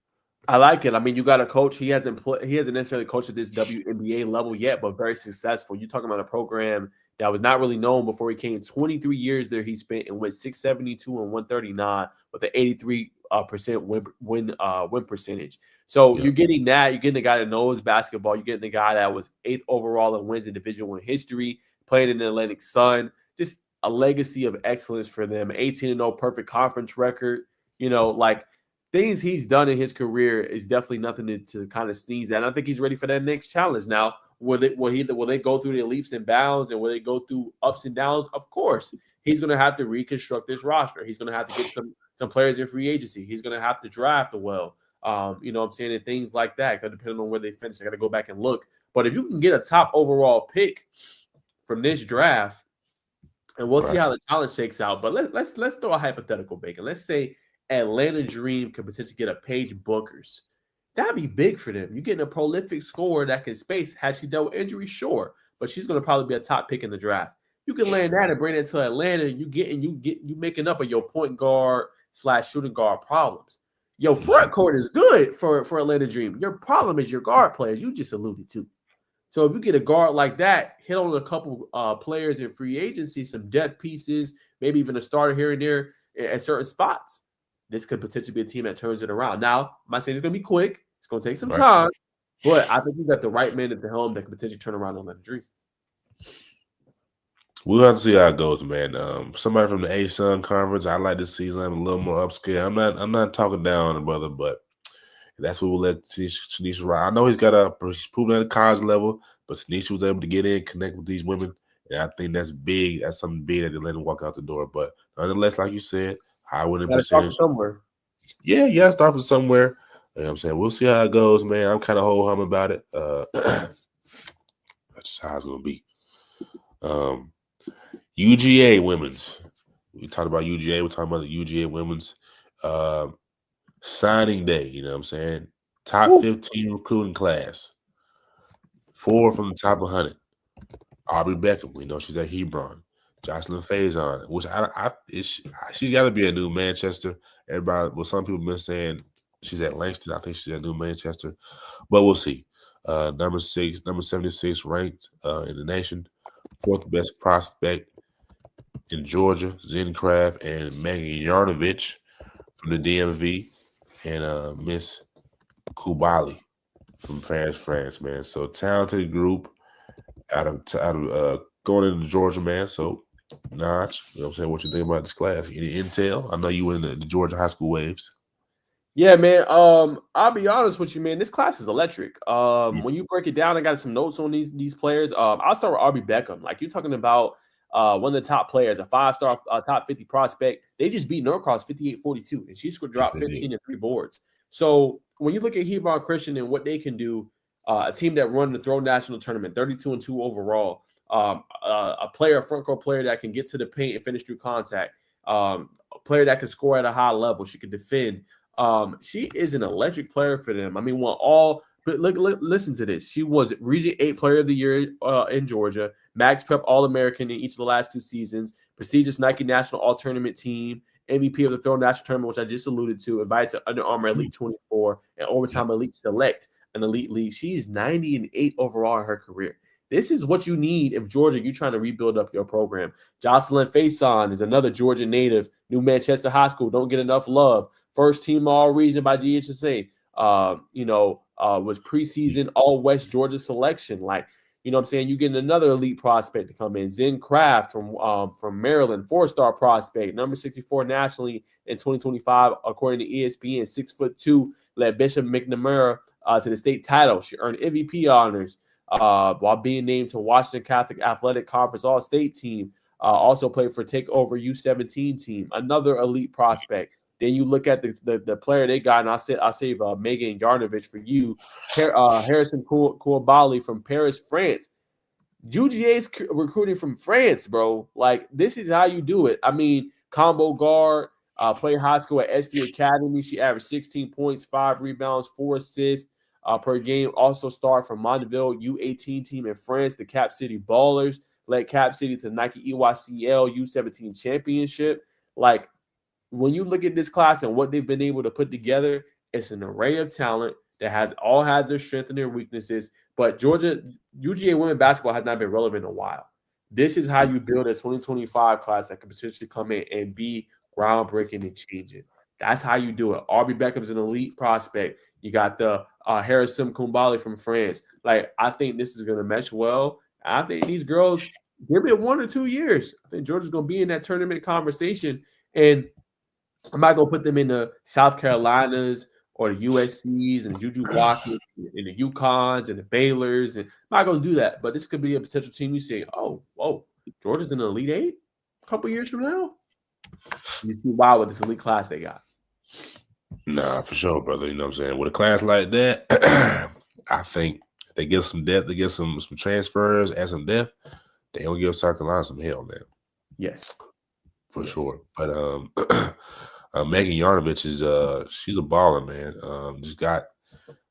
I like it. I mean, you got a coach. He hasn't necessarily coached at this WNBA level yet, but very successful. You're talking about a program that was not really known before he came. 23 years there he spent and went 672 and 139 with an 83% win percentage. So You're getting that. You're getting the guy that knows basketball. You're getting the guy that was 8th overall and wins in Division I history, playing in the Atlantic Sun. Just a legacy of excellence for them. 18-0 perfect conference record. You know, like things he's done in his career is definitely nothing to kind of sneeze at. And I think he's ready for that next challenge. Now, will they go through the leaps and bounds and will they go through ups and downs? Of course. He's going to have to reconstruct this roster. He's going to have to get some players in free agency. He's going to have to draft well. You know what I'm saying? And things like that. Depending on where they finish, I got to go back and look. But if you can get a top overall pick from this draft, and we'll see Right. how the talent shakes out. But let's throw a hypothetical, Bacon. Let's say Atlanta Dream could potentially get a Paige Bookers. That'd be big for them. You're getting a prolific scorer that can space. Had she dealt with injury, sure, but she's going to probably be a top pick in the draft. You can land that and bring it to Atlanta. You making up of your point guard / shooting guard problems. Your front court is good for Atlanta Dream. Your problem is your guard players. You just alluded to. So if you get a guard like that, hit on a couple players in free agency, some depth pieces, maybe even a starter here and there at certain spots, this could potentially be a team that turns it around. Now, I'm not saying it's going to be quick. It's going to take some time, but I think you got the right man at the helm that could potentially turn around Atlanta Dream. We'll have to see how it goes, man. Somebody from the ASUN conference, I like to see them a little more upscale. I'm not talking down on the brother, but that's what we'll let Tanisha ride. I know he's proven at a college level, but Tanisha was able to get in, connect with these women, and I think that's big. That's something big that they let him walk out the door. But nonetheless, like you said, high winning percentage. Somewhere. Yeah, start from somewhere. You know what I'm saying? We'll see how it goes, man. I'm kind of ho-hum about it. That's just how it's going to be. UGA women's. We talked about UGA. We're talking about the UGA women's signing day. You know what I'm saying? Top 15 recruiting class. 4 from the top 100. Aubrey Beckham. We know she's at Hebron. Jocelyn Faison, which she's got to be at New Manchester. Some people have been saying she's at Langston. I think she's at New Manchester, but we'll see. Number 76 ranked in the nation, 4th best prospect in Georgia, Zen Craft and Megan Yarnovich from the DMV, and Miss Kubali from France, man. So talented group out of going into Georgia, man. So Notch, you know what I'm saying? What you think about this class? Any intel? I know you were in the Georgia high school waves. Yeah, man. I'll be honest with you, man. This class is electric. When you break it down, I got some notes on these players. I'll start with Aubrey Beckham. Like you're talking about one of the top players, a 5-star top 50 prospect. They just beat Norcross 58-42, and she's dropped 15 and 3 boards. So when you look at Hebron Christian and what they can do, a team that run the Throw National Tournament, 32-2 overall, a front court player that can get to the paint and finish through contact, a player that can score at a high level, she can defend. She is an electric player for them. I mean, but listen to this. She was Region 8 Player of the Year in Georgia, Max Prep All-American in each of the last 2 seasons, prestigious Nike National All-Tournament team, MVP of the Throw National Tournament, which I just alluded to, invited to Under Armour Elite 24, and Overtime Elite Select, an elite league. She's 90-8 overall in her career. This is what you need if Georgia, you're trying to rebuild up your program. Jocelyn Faison is another Georgia native, New Manchester High School, don't get enough love. First team all region by GHSA. Was preseason all West Georgia selection. Like, you know what I'm saying? You get another elite prospect to come in. Zen Craft from Maryland, 4-star prospect, number 64 nationally in 2025, according to ESPN, 6'2", led Bishop McNamara to the state title. She earned MVP honors while being named to Washington Catholic Athletic Conference All-State team. Also played for Takeover U17 team, another elite prospect. Then you look at the player they got, and I'll save Megan Yarnovich for you. Harrison Koulibaly from Paris, France. UGA's recruiting from France, bro. Like, this is how you do it. I mean, combo guard, played high school at SD Academy. She averaged 16 points, 5 rebounds, 4 assists per game. Also starred from Mondeville U18 team in France, the Cap City Ballers. Led Cap City to Nike EYCL U17 championship. Like, when you look at this class and what they've been able to put together, it's an array of talent that has their strengths and their weaknesses. But UGA women basketball has not been relevant in a while. This is how you build a 2025 class that can potentially come in and be groundbreaking and changing. That's how you do it. Aubrey Beckham's an elite prospect. You got the Harrison Koulibaly from France. Like, I think this is going to mesh well. I think these girls, give it 1 or 2 years. I think Georgia's going to be in that tournament conversation. And I'm not going to put them in the South Carolinas or the USCs and Juju Watkins and the UConns and the Baylors. And I'm not going to do that. But this could be a potential team you say, oh, whoa, Georgia's in the Elite 8 a couple years from now. You see why with this elite class they got. Nah, for sure, brother. You know what I'm saying? With a class like that, I think they get some depth, they get some transfers, add some depth. they don't give South Carolina some hell, man. Yes. For sure. But Megan Yarnovich is she's a baller, man. She got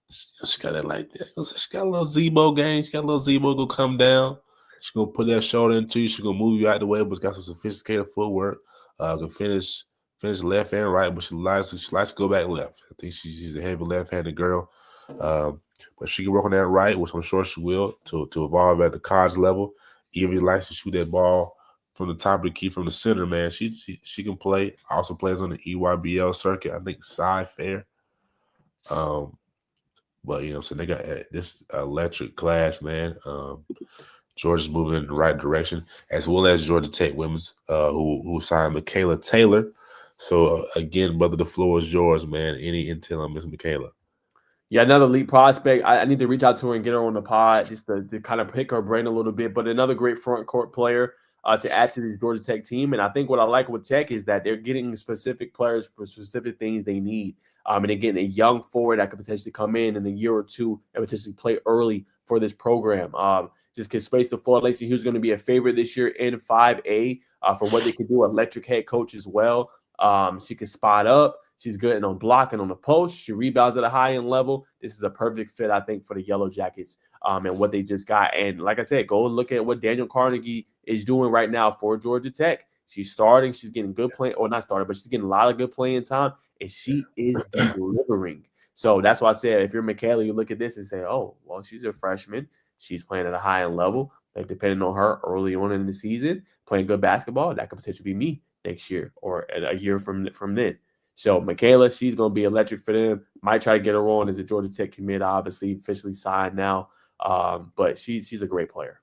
that like that. She got a little Zebo game. She got a little Zebo go come down. She's gonna put that shoulder into you. She's gonna move you out the way, but got some sophisticated footwork. Can finish left and right, but she likes to go back left. I think she's a heavy left-handed girl. But she can work on that right, which I'm sure she will, to evolve at the college level. Even if she likes to shoot that ball from the top of the key, from the center, man. She can play. Also plays on the EYBL circuit. I think Cy-Fair. But so they got this electric class, man. Georgia's moving in the right direction, as well as Georgia Tech women's, who signed Michaela Taylor. So again, brother, the floor is yours, man. Any intel on Miss Michaela? Yeah, another elite prospect. I need to reach out to her and get her on the pod just to kind of pick her brain a little bit. But another great front court player to add to the Georgia Tech team. And I think what I like with Tech is that they're getting specific players for specific things they need. And they're getting a young forward that could potentially come in a year or two and potentially play early for this program. Just get space the floor. Lacey Hughes is going to be a favorite this year in 5A for what they can do. Electric head coach as well. She can spot up. She's good on blocking on the post. She rebounds at a high-end level. This is a perfect fit, I think, for the Yellow Jackets and what they just got. And like I said, go and look at what Daniel Carnegie is doing right now for Georgia Tech. She's starting. She's getting good play, or not starting, but she's getting a lot of good playing time, and she is delivering. So that's why I said if you're Michaela, you look at this and say, oh, well, she's a freshman. She's playing at a high-end level. Like, depending on her early on in the season, playing good basketball, that could potentially be me next year or a year from then. So Michaela, she's going to be electric for them. Might try to get her on as a Georgia Tech commit, obviously officially signed now. But she's a great player.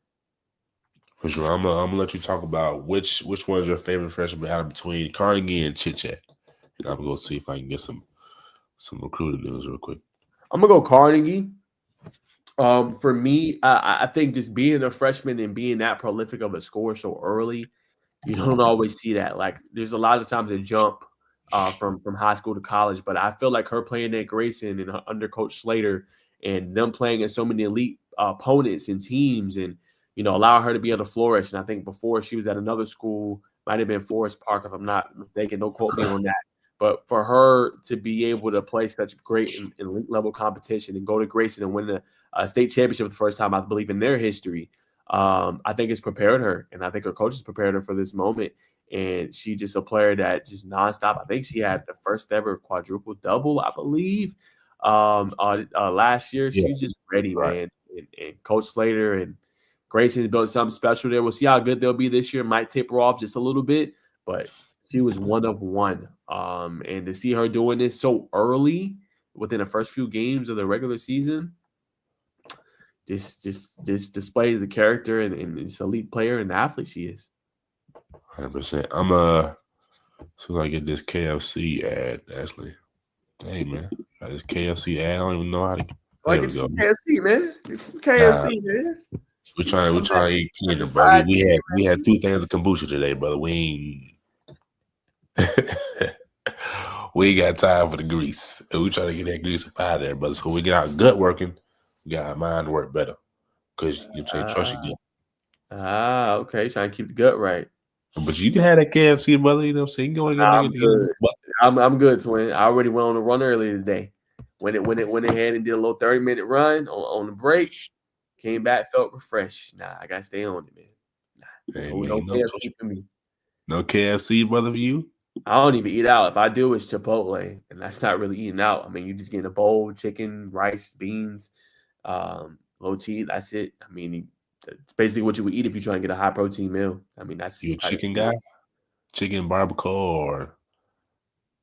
For sure. I'm gonna let you talk about which one is your favorite freshman out of between Carnegie and Chit Chat. And I'm gonna go see if I can get some recruiting news real quick. I'm gonna go Carnegie. For me, I think just being a freshman and being that prolific of a scorer so early, you don't always see that. Like, there's a lot of times a jump from high school to college, but I feel like her playing at Grayson and under Coach Slater and them playing at so many elite opponents and teams and, allowing her to be able to flourish. And I think before she was at another school, might have been Forest Park, if I'm not mistaken. Don't quote me on that. But for her to be able to play such great elite level competition and go to Grayson and win a state championship for the first time, I believe, in their history, I think it's prepared her. And I think her coaches prepared her for this moment. And she's just a player that just nonstop. I think she had the first ever quadruple double, I believe, last year. Yeah. She's just ready, man. And Coach Slater and Grayson built something special there. We'll see how good they'll be this year. Might taper off just a little bit, but she was one of one. And to see her doing this so early within the first few games of the regular season, just displays the character and this elite player and the athlete she is. 100%. I'm as soon as I get this KFC ad, Ashley. Hey man, got this KFC ad. I don't even know how to. Like, it's KFC, man. It's KFC, man. We're trying to eat cleaner, bro. We had 2 things of kombucha today, brother. We ain't got time for the grease. We trying to get that grease up out of there, brother. So we get our gut working, we got our mind to work better. Because you trust your gut. Okay. Trying to keep the gut right. But you can have that KFC, brother. You know what I'm saying? I'm good, twin. I already went on a run earlier today. Went ahead and did a little 30-minute run on the break. Came back, felt refreshed. Nah, I gotta stay on it, man. No KFC for me. No KFC, brother, for you? I don't even eat out. If I do, it's Chipotle, and that's not really eating out. I mean, you just getting a bowl, chicken, rice, beans, low cheese. That's it. I mean, it's basically what you would eat if you're trying to get a high protein meal. I mean, that's you a chicken guy, chicken barbacoa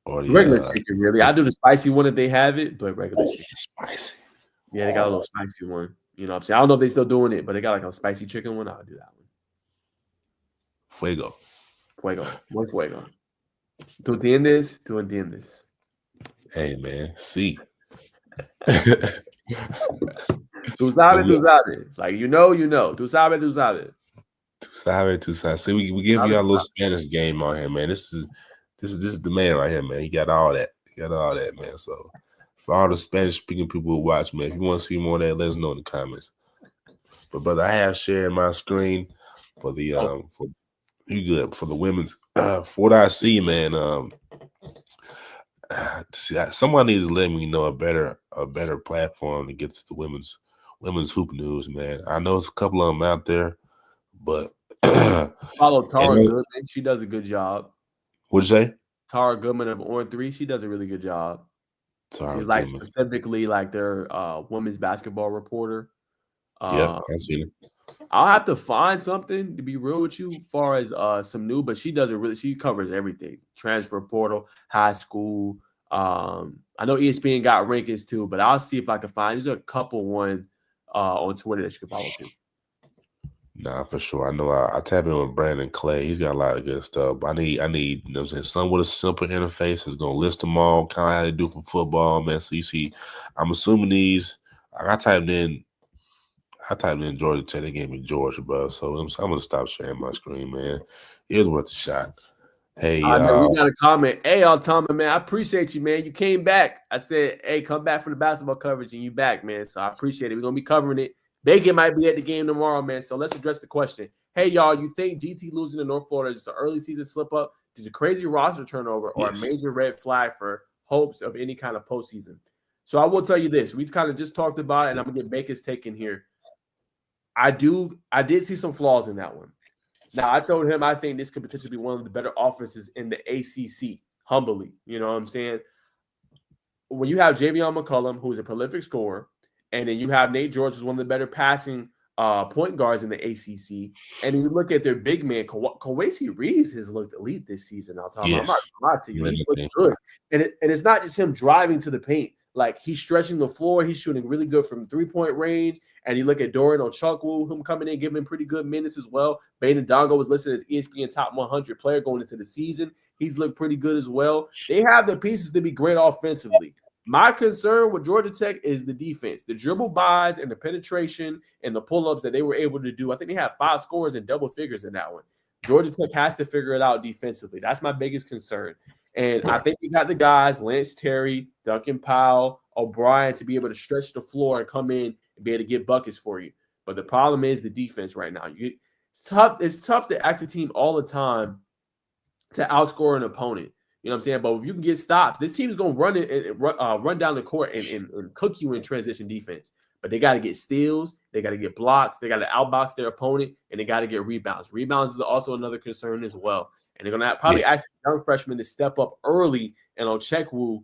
or regular chicken. Really, I do the spicy one if they have it, but regular chicken. Spicy. Yeah, they got a little spicy one. You know what I'm saying? I don't know if they're still doing it, but they got like a spicy chicken one. I'll do that one. Fuego. Muy fuego. ¿Tú entiendes? Hey, man. See. Tú sabes. Like, you know. Tú sabes. Tú sabes. See, we give you a little Spanish game on here, man. This is the man right here, man. He got all that. Man. So for all the Spanish-speaking people who watch, man, if you want to see more of that, let us know in the comments. But I have shared my screen. for the Oh, for you good for the women's for what I see, man. Someone needs to let me know a better platform to get to the women's hoop news, man. I know it's a couple of them out there, but follow Tara and Goodman. She does a good job. what'd you say? Tara Goodman of On Three. She does a really good job. Sorry, She's like goodness. specifically like their women's basketball reporter. Yep, Uh, I seen it. I'll have to find something to be real with you, far as some new, but she does it really. She covers everything: transfer portal, high school. I know ESPN got rankings too, but I'll see if I can find. There's a couple one on Twitter that you can follow too. Nah, for sure. I know I tap in with Brandon Clay. He's got a lot of good stuff. But I need, you know what I'm saying, someone with a simple interface is gonna list them all, kind of how they do for football, man. So you see, I'm assuming these. I typed in Georgia Tech. They gave me Georgia, bro. So I'm gonna stop sharing my screen, man. It was worth a shot. Hey, Man, we y'all. got a comment. Hey, Altama, man, I appreciate you, man. You came back. I said, hey, come back for the basketball coverage, and you back, man. So I appreciate it. We're gonna be covering it. Bacon might be at the game tomorrow, man. So let's address the question. Hey, y'all, you think GT losing to North Florida is just an early season slip up, just a crazy roster turnover, or a Yes. major red flag for hopes of any kind of postseason? So I will tell you this. We kind of just talked about it, and I'm gonna get Bacon's take in here. I did see some flaws in that one. Now, I told him I think this could potentially be one of the better offenses in the ACC, humbly. You know what I'm saying? When you have Javion McCollum, who's a prolific scorer, and then you have Nate George, who's one of the better passing point guards in the ACC, and then you look at their big man, Kawasi Reeves has looked elite this season. I'm not Yes. gonna lie to you. He's looked good. And it's not just him driving to the paint. Like, he's stretching the floor. He's shooting really good from three-point range. And you look at Dorian Ochukwu, him coming in, giving him pretty good minutes as well. Baden Dongo was listed as ESPN top 100 player going into the season. He's looked pretty good as well. They have the pieces to be great offensively. My concern with Georgia Tech is the defense, the dribble buys and the penetration and the pull-ups that they were able to do. I think they have 5 scores in double figures in that one. Georgia Tech has to figure it out defensively. That's my biggest concern. And I think we got the guys, Lance Terry, Duncan Powell, O'Brien, to be able to stretch the floor and come in and be able to get buckets for you. But the problem is the defense right now. It's tough to ask a team all the time to outscore an opponent. You know what I'm saying? But if you can get stops, this team's going to run it and run down the court and cook you in transition defense. But they got to get steals, they got to get blocks, they got to outbox their opponent, and they got to get rebounds. Rebounds is also another concern as well. And they're going to probably ask young freshmen to step up early and on Ochukwu,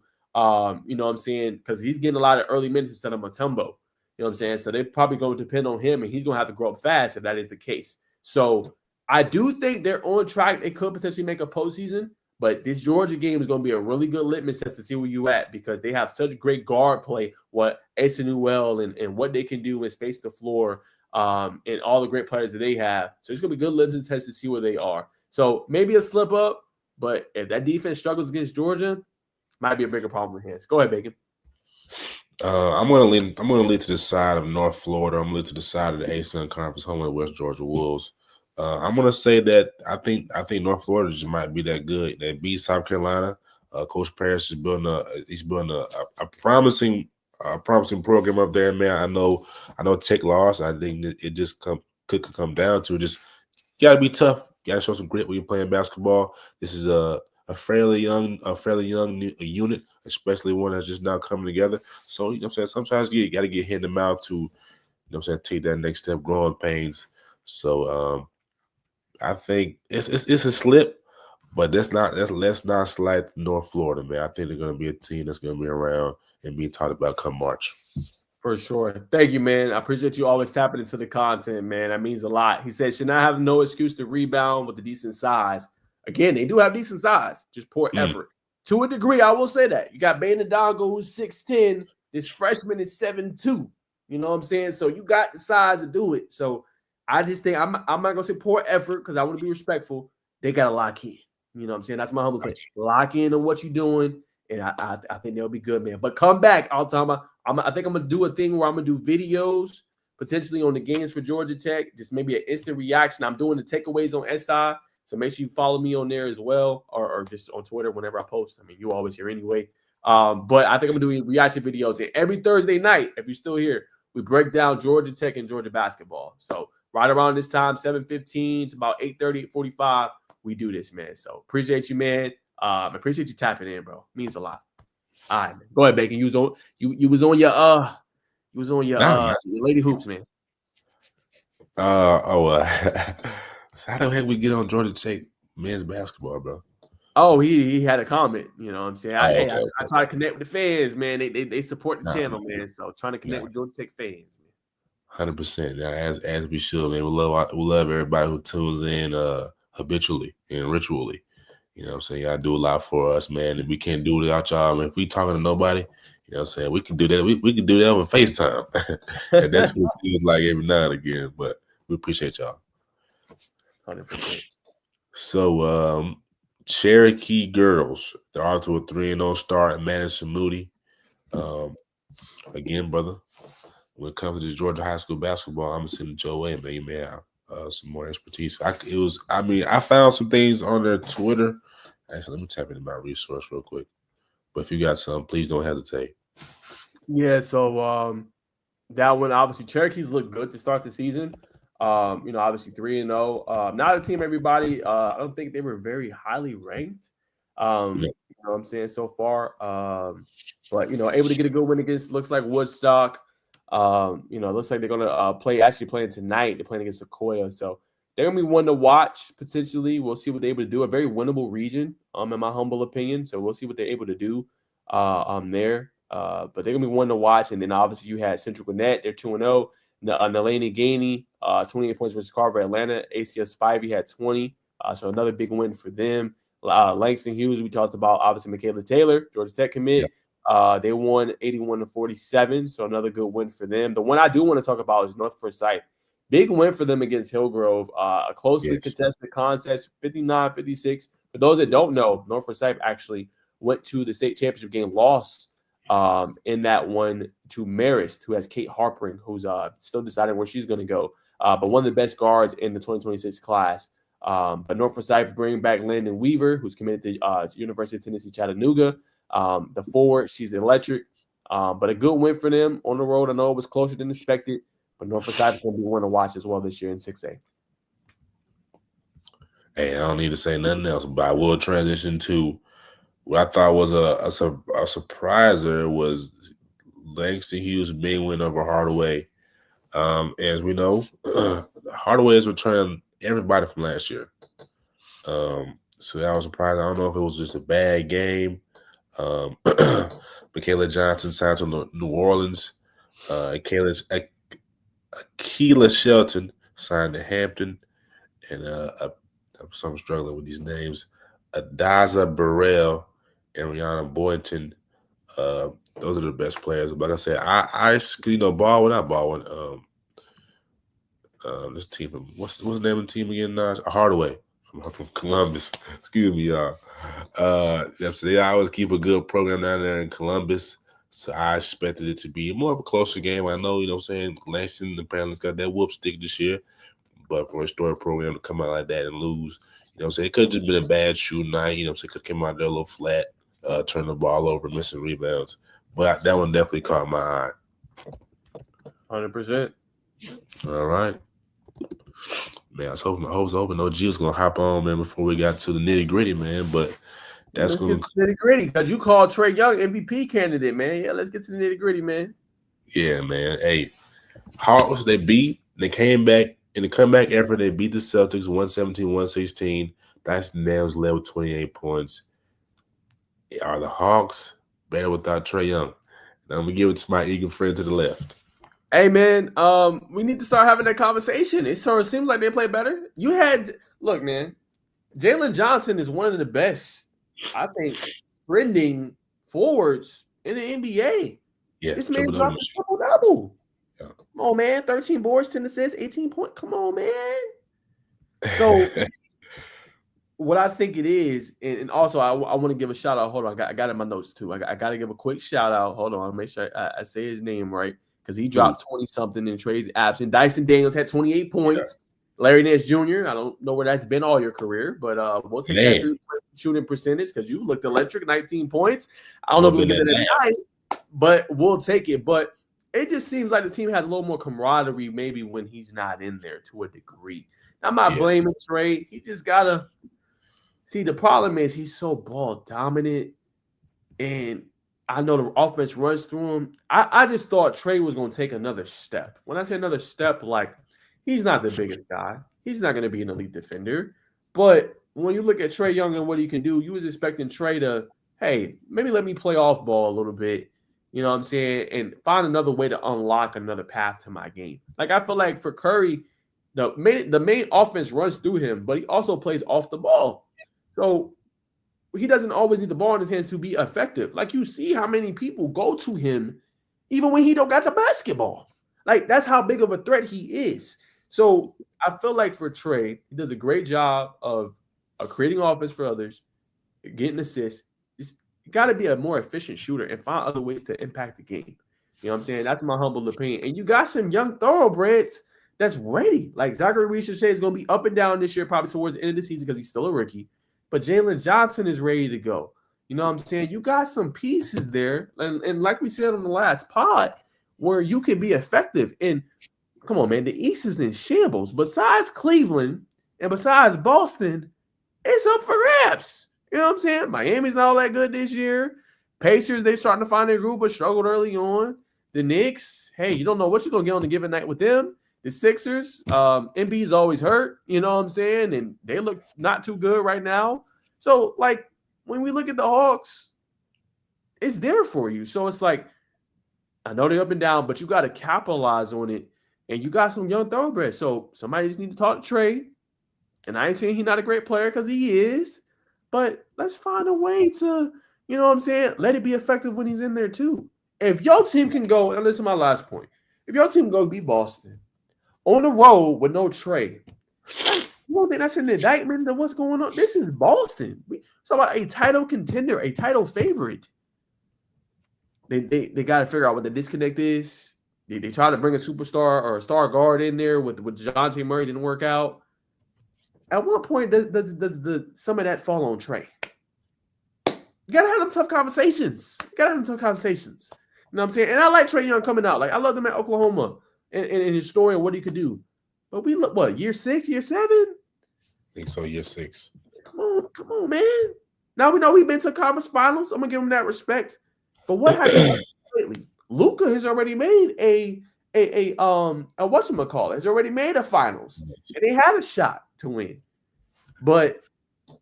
you know what I'm saying? Because he's getting a lot of early minutes instead of Mutombo. You know what I'm saying? So they're probably going to depend on him, and he's going to have to grow up fast if that is the case. So I do think they're on track. They could potentially make a postseason, but this Georgia game is going to be a really good litmus test to see where you at, because they have such great guard play, what Asa Newell and what they can do and space the floor, and all the great players that they have. So it's going to be a good litmus test to see where they are. So maybe a slip up, but if that defense struggles against Georgia, might be a bigger problem with hands. Go ahead, Bacon. I'm gonna lean to the side of North Florida. I'm gonna lean to the side of the ASUN Conference, home of the West Georgia Wolves. I'm gonna say that I think North Florida just might be that good. They beat South Carolina. Coach Parrish is building a promising program up there, man. I know Tech lost. I think that it just could come down to just gotta be tough. Gotta show some grit when you're playing basketball. This is a fairly young unit, especially one that's just now coming together. So, you know what I'm saying, sometimes you got to get hit in the mouth to, you know what I'm saying, take that next step, growing pains. So I think it's a slip, but let's not slight North Florida, man. I think they're gonna be a team that's gonna be around and be talked about come March. For sure. Thank you, man. I appreciate you always tapping into the content, man. That means a lot. He said, should not have no excuse to rebound with a decent size. Again, they do have decent size, just poor effort. To a degree, I will say that. You got Baden Dongo, who's 6'10". This freshman is 7'2". You know what I'm saying? So you got the size to do it. So I just think I'm not going to say poor effort, because I want to be respectful. They got to lock in. You know what I'm saying? That's my humble opinion. Lock in on what you're doing, and I think they'll be good, man. But come back, Altama. I think I'm going to do a thing where I'm going to do videos potentially on the games for Georgia Tech, just maybe an instant reaction. I'm doing the takeaways on SI. So make sure you follow me on there as well, or just on Twitter whenever I post. I mean, you always here anyway. But I think I'm doing reaction videos. And every Thursday night, if you're still here, we break down Georgia Tech and Georgia basketball. So right around this time, 7:15 to about 8:30, 8:45, we do this, man. So appreciate you, man. Appreciate you tapping in, bro. Means a lot. All right, man. Go ahead, Bacon. You was on your Lady Hoops, man. So how the heck we get on Georgia Tech men's basketball, bro? Oh, he had a comment. You know what I'm saying? I Okay. try to connect with the fans, man. They support the channel, man. So trying to connect with Georgia Tech fans, man. 100%. As we should, man. We love everybody who tunes in habitually and ritually. You know what I'm saying? Y'all do a lot for us, man. And we can't do it without y'all. If we talking to nobody, you know what I'm saying? We can do that. We can do that on FaceTime. And that's what it feels like every now and again. But we appreciate y'all. 100%. So Cherokee girls, they're on to a 3-0 start at Madison Moody. Again, brother, when it comes to this Georgia high school basketball, I'm gonna send Joe away, man. You may have some more expertise. I found some things on their Twitter. Actually, let me tap into my resource real quick. But if you got some, please don't hesitate. Yeah, so that one, obviously, Cherokees look good to start the season. Obviously 3-0. Not a team, everybody. I don't think they were very highly ranked. You know what I'm saying, so far. But able to get a good win against, looks like Woodstock. Looks like they're gonna playing tonight. They're playing against Sequoia, so they're gonna be one to watch potentially. We'll see what they're able to do. A very winnable region, in my humble opinion. So we'll see what they're able to do there. But they're gonna be one to watch. And then obviously you had Central Gwinnett. They're 2-0. Nalani Gainey, 28 points versus Carver Atlanta. ACS Spivey had 20. So another big win for them. Langston Hughes, we talked about, obviously Michaela Taylor, Georgia Tech commit. Yeah. They won 81-47. So another good win for them. The one I do want to talk about is North Forsyth. Big win for them against Hillgrove. A closely contested contest, 59-56. For those that don't know, North Forsyth actually went to the state championship game, lost in that one to Marist, who has Kate Harpering, who's still deciding where she's going to go. But one of the best guards in the 2026 class. But North Forsyth bringing back Landon Weaver, who's committed to University of Tennessee Chattanooga. The forward, she's electric. But a good win for them on the road. I know it was closer than expected, but North Forsyth is going to be one to watch as well this year in 6A. Hey, I don't need to say nothing else, but I will transition to what I thought was a surpriser was Langston Hughes' big win over Hardaway. As we know, Hardaway is returning everybody from last year. So that was surprising. I don't know if it was just a bad game. Michaela Johnson signed to New Orleans. Akela Shelton signed to Hampton. And I'm struggling with these names. Adaza Burrell and Rihanna Boynton. Those are the best players. Like I said, Baldwin. This team from what's the name of the team again? Hardaway from Columbus. Excuse me, y'all. So they always keep a good program down there in Columbus. So I expected it to be more of a closer game. I know, what I'm saying, Langston apparently got that whoop stick this year. But for a historic program to come out like that and lose, what I'm saying, it could have just been a bad shooting night. It could have come out there a little flat, turn the ball over, missing rebounds. But that one definitely caught my eye. 100%. All right. Man, I was hoping OG was going to hop on, man, before we got to the nitty-gritty, man. But that's going to nitty-gritty because you called Trae Young MVP candidate, man. Yeah, let's get to the nitty-gritty, man. Yeah, man. Hey, how was they beat? They came back. In the comeback effort, they beat the Celtics 117-116. Dyson Daniels led with 28 points. Are the Hawks better without Trae Young? Now, I'm going to give it to my eager friend to the left. Hey, man, we need to start having that conversation. It seems like they play better. Look, man, Jalen Johnson is one of the best, I think, trending forwards in the NBA. Yeah, this man dropped a triple-double. Yeah. Come on, man. 13 boards, 10 assists, 18 points. Come on, man. So what I think it is, and also I want to give a shout out. Hold on. I got it in my notes too. I got to give a quick shout out. Hold on. Make sure I say his name right because he dropped 20-something in Trae's absence. Dyson Daniels had 28 points. Yeah. Larry Nance Jr., I don't know where that's been all your career, but we'll take that shooting percentage because you looked electric, 19 points. I don't know if we'll get that at night, but we'll take it. But it just seems like the team has a little more camaraderie maybe when he's not in there to a degree. I'm not blaming Trey. He just gotta see. The problem is he's so ball dominant, and I know the offense runs through him. I just thought Trey was going to take another step. When I say another step, like he's not the biggest guy. He's not going to be an elite defender. But when you look at Trae Young and what he can do, you was expecting Trey to, hey, maybe let me play off ball a little bit. You know what I'm saying? And find another way to unlock another path to my game. Like I feel like for Curry, the main offense runs through him, but he also plays off the ball. So he doesn't always need the ball in his hands to be effective. Like you see how many people go to him even when he don't got the basketball. Like that's how big of a threat he is. So I feel like for Trey, he does a great job of creating offense for others, getting assists. You got to be a more efficient shooter and find other ways to impact the game. You know what I'm saying? That's my humble opinion. And you got some young thoroughbreds that's ready. Like Zachary Richardson is going to be up and down this year, probably towards the end of the season because he's still a rookie. But Jalen Johnson is ready to go. You know what I'm saying? You got some pieces there. And like we said on the last pod, where you can be effective. And come on, man, the East is in shambles. Besides Cleveland and besides Boston, it's up for grabs. You know what I'm saying? Miami's not all that good this year. Pacers, they starting to find their group, but struggled early on. The Knicks, hey, you don't know what you're going to get on a given night with them. The Sixers, Embiid's always hurt, you know what I'm saying? And they look not too good right now. So, like, when we look at the Hawks, it's there for you. So it's like, I know they're up and down, but you got to capitalize on it. And you got some young thoroughbreds. So somebody just need to talk to Trey. And I ain't saying he's not a great player because he is. But let's find a way to, you know what I'm saying, let it be effective when he's in there too. If your team can go, and this is my last point, if your team go beat Boston on the road with no Trey, you don't think that's an indictment of what's going on? This is Boston. We talk about a title contender, a title favorite. They got to figure out what the disconnect is. They try to bring a superstar or a star guard in there with DeJounte Murray. Didn't work out. At what point does some of that fall on Trey? You gotta have them tough conversations. You know what I'm saying? And I like Trae Young coming out. Like I love him at Oklahoma and his story and what he could do. But we look year 6, year 7? I think so, year 6. Come on, man. Now we know we've been to conference finals. I'm gonna give him that respect. But what have you lately? Luka has already made a whatchamacallit, has already made a finals. And they had a shot to win. But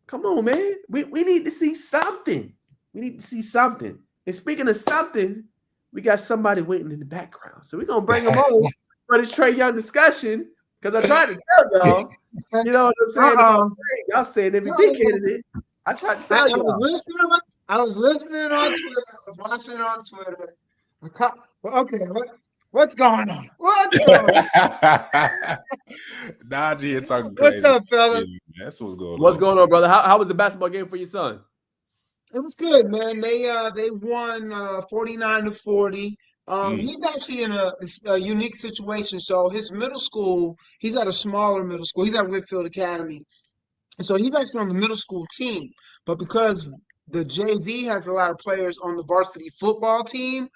come on, man. We need to see something. And speaking of something, we got somebody waiting in the background. So we're going to bring him on for this Trae Young discussion because I tried to tell y'all, you know what I'm saying? Y'all saying MVP candidate. I tried to tell y'all. I was listening on Twitter. I was watching it on Twitter. What's going on? Najee, it's talking crazy. What's up, fellas? That's what's going on. What's going on, brother? How was the basketball game for your son? It was good, man. They won 49-40. He's actually in a unique situation. So his middle school, he's at a smaller middle school. He's at Whitfield Academy. And so he's actually on the middle school team. But because the JV has a lot of players on the varsity football team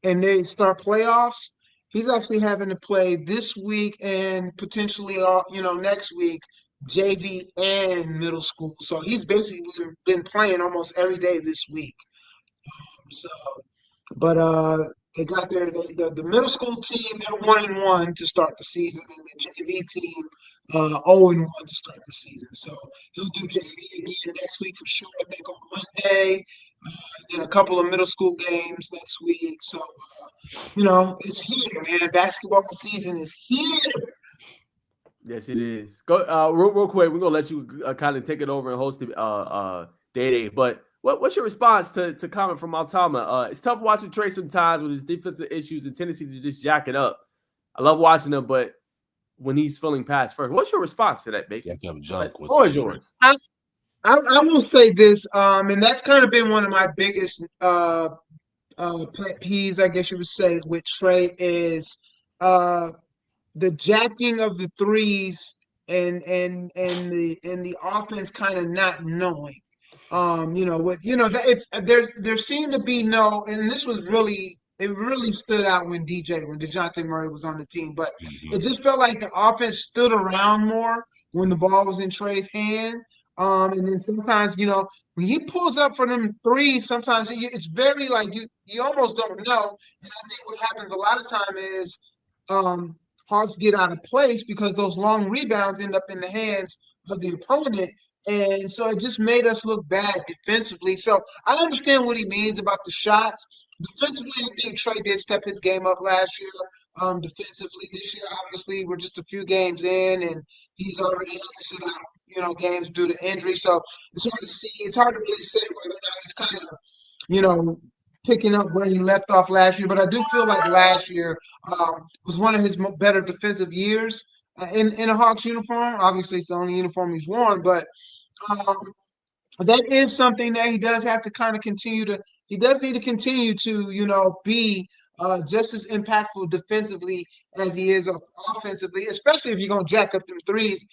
and they start playoffs, he's actually having to play this week and potentially next week JV and middle school. So he's basically been playing almost every day this week. They got the middle school team, they're 1-1 to start the season, and the JV team 0-1 to start the season. So he'll do JV again next week for sure, I think on Monday. Then a couple of middle school games next week. So it's here, man. Basketball season is here. Yes, it is. Go real quick. We're gonna let you kind of take it over and host the day. But what's your response to comment from Altama? It's tough watching Trey sometimes with his defensive issues and tendency to just jack it up. I love watching him, but when he's filling pass first, what's your respeast to that, Bacon? Or yours? I will say this, and that's kind of been one of my biggest pet peeves, I guess you would say, with Trey is the jacking of the threes and the offense kind of not knowing. There seemed to be no, and this was really it really stood out when DeJounte Murray was on the team. But Mhm. it just felt like the offense stood around more when the ball was in Trey's hand. And then sometimes, when he pulls up for them threes, sometimes it's very like you almost don't know. And I think what happens a lot of time is um, Hawks get out of place because those long rebounds end up in the hands of the opponent. And so it just made us look bad defensively. So I understand what he means about the shots. Defensively, I think Trey did step his game up last year. Defensively, this year, obviously, we're just a few games in, and he's already had to sit out, games due to injury. So it's hard to see. It's hard to really say whether or not he's kind of, you know, picking up where he left off last year. But I do feel like last year was one of his better defensive years in a Hawks uniform. Obviously, it's the only uniform he's worn, but um, that is something that he does have to kind of continue to. He does need to continue to, be just as impactful defensively as he is offensively, especially if you're going to jack up them threes.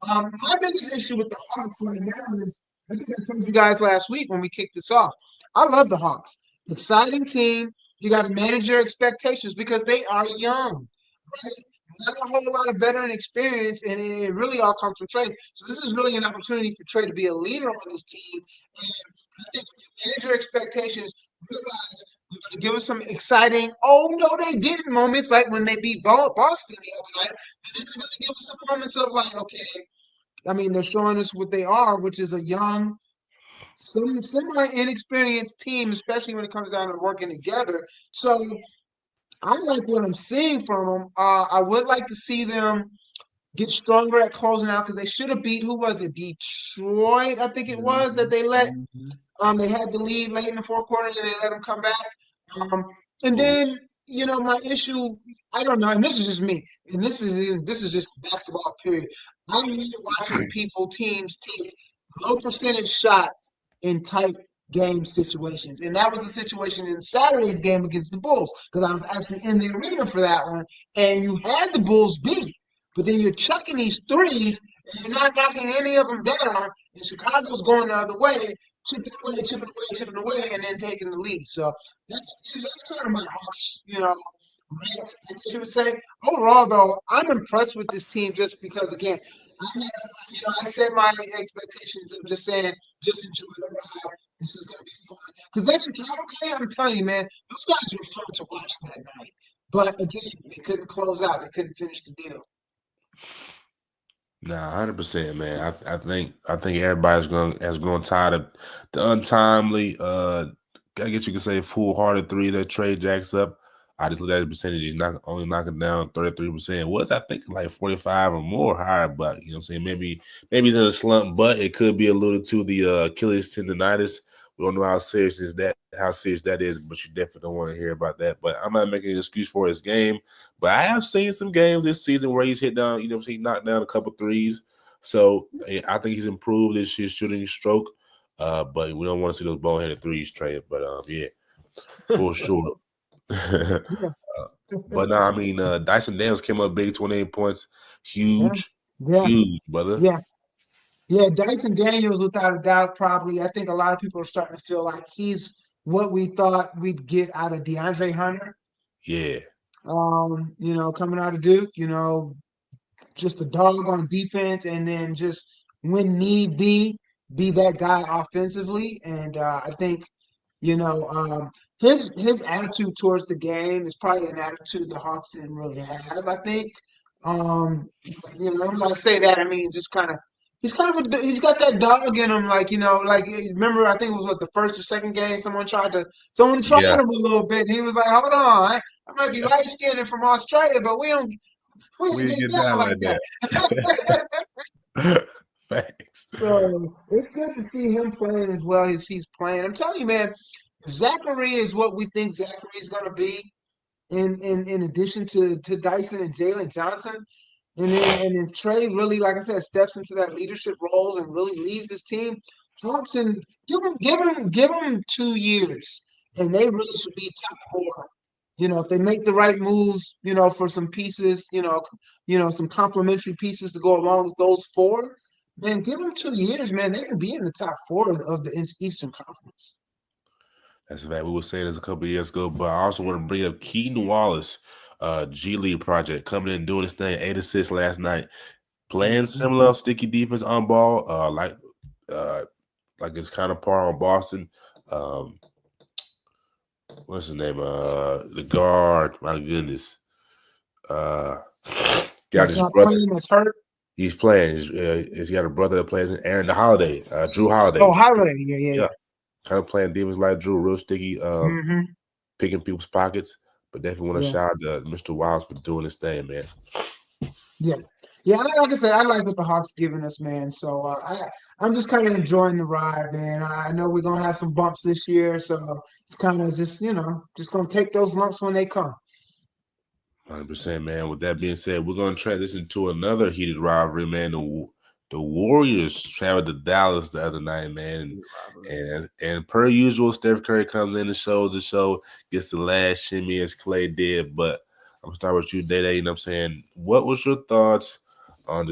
My biggest issue with the Hawks right now is I think I told you guys last week when we kicked this off. I love the Hawks. Exciting team. You got to manage your expectations because they are young, right? Not a whole lot of veteran experience, and it really all comes from Trey. So this is really an opportunity for Trey to be a leader on this team. And I think if you manage your expectations, realize you're going to give us some exciting, oh, no, they didn't moments like when they beat Boston the other night. And then they're going to give us some moments of like, okay, I mean, they're showing us what they are, which is a young, some semi-inexperienced team, especially when it comes down to working together. So I like what I'm seeing from them. I would like to see them get stronger at closing out because they should have beat, who was it? Detroit, I think it was, that they let. They had the lead late in the fourth quarter, and they let them come back. Um, and then, my issue, I don't know, and this is just me, and this is just basketball period. I hate watching teams take low percentage shots in tight game situations. And that was the situation in Saturday's game against the Bulls, because I was actually in the arena for that one. And you had the Bulls beat, but then you're chucking these threes and you're not knocking any of them down. And Chicago's going the other way, chipping away, and then taking the lead. So that's kind of my Hawks, rant, I guess you would say. Overall, though, I'm impressed with this team just because, again, I set my expectations of just saying, just enjoy the ride. This is going to be fun. Because that Chicago game, I'm telling you, man, those guys were fun to watch that night. But again, they couldn't close out. They couldn't finish the deal. Nah, 100%, man. I think everybody's has grown tired of the untimely, I guess you could say foolhardy three that Trey jacks up. I just look at his percentage. He's not only knocking down 33%. Was I think like 45 or more higher, but you know what I'm saying? Maybe he's in a slump, but it could be alluded to the Achilles tendonitis. We don't know how serious that is, but you definitely don't want to hear about that. But I'm not making an excuse for his game. But I have seen some games this season where he's hit down, he knocked down a couple threes. So I think he's improved his shooting stroke. But we don't want to see those boneheaded threes, Trey. But yeah, for sure. But no, I mean, Dyson Daniels came up big, 28 points, huge, huge, brother. Yeah, Dyson Daniels, without a doubt, probably. I think a lot of people are starting to feel like he's what we thought we'd get out of DeAndre Hunter. Yeah. Coming out of Duke, just a dog on defense, and then just when need be that guy offensively. And I think, his attitude towards the game is probably an attitude the Hawks didn't really have. I think, when I say that, I mean just kind of. He's got that dog in him, like remember I think it was the first or second game someone tried him a little bit, and he was like, "Hold on, I might be light skinned from Australia, but we ain't get down like that." Thanks. So it's good to see him playing as well as he's playing. I'm telling you, man, Zachary is what we think Zachary is going to be. In addition to Dyson and Jalen Johnson. And then Trey really, like I said, steps into that leadership role and really leads his team. Hawks, and give him 2 years, and they really should be top 4. If they make the right moves, for some pieces, some complementary pieces to go along with those 4, man, give them 2 years, man. They can be in the top 4 of the Eastern Conference. That's the fact. We were saying this a couple of years ago, but I also want to bring up Keaton Wallace, G League project, coming in and doing this thing, 8 assists last night, playing similar sticky defense on ball, like it's kind of par on Boston. What's his name? The guard. My goodness. Got That's his not brother. playing. That's hurt. He's playing. He's got a brother that plays in Aaron the Holiday, Drew Holiday. Oh, Holiday. Yeah. Kind of playing defense like Drew, real sticky, Mm-hmm. picking people's pockets. But definitely want to Yeah. shout out to Mr. Wiles for doing this thing, man. Yeah. Like I said, I like what the Hawks giving us, man. So I'm just kind of enjoying the ride, man. I know we're gonna have some bumps this year, so it's kind of just just gonna take those lumps when they come. 100%, man. With that being said, we're going to transition to another heated rivalry, man. The Warriors traveled to Dallas the other night, man. And per usual, Steph Curry comes in and shows the show, gets the last shimmy as Clay did. But I'm going to start with you, Day. You know what I'm saying? What was your thoughts on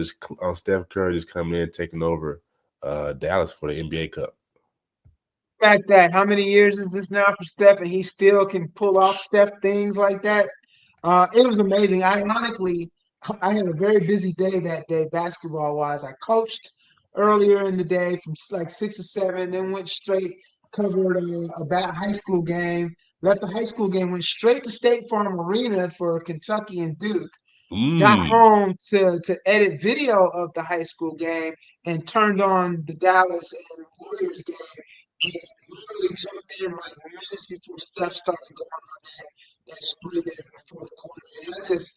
Steph Curry just coming in, taking over Dallas for the NBA Cup? Fact that how many years is this now for Steph, and he still can pull off Steph things like that? It was amazing. Ironically, I had a very busy day that day, basketball-wise. I coached earlier in the day from like 6 to 7, then went straight, covered a high school game, left the high school game, went straight to State Farm Arena for Kentucky and Duke. Got home to edit video of the high school game and turned on the Dallas and Warriors game and literally jumped in like minutes before Steph started going on that spree there in the fourth quarter. And I just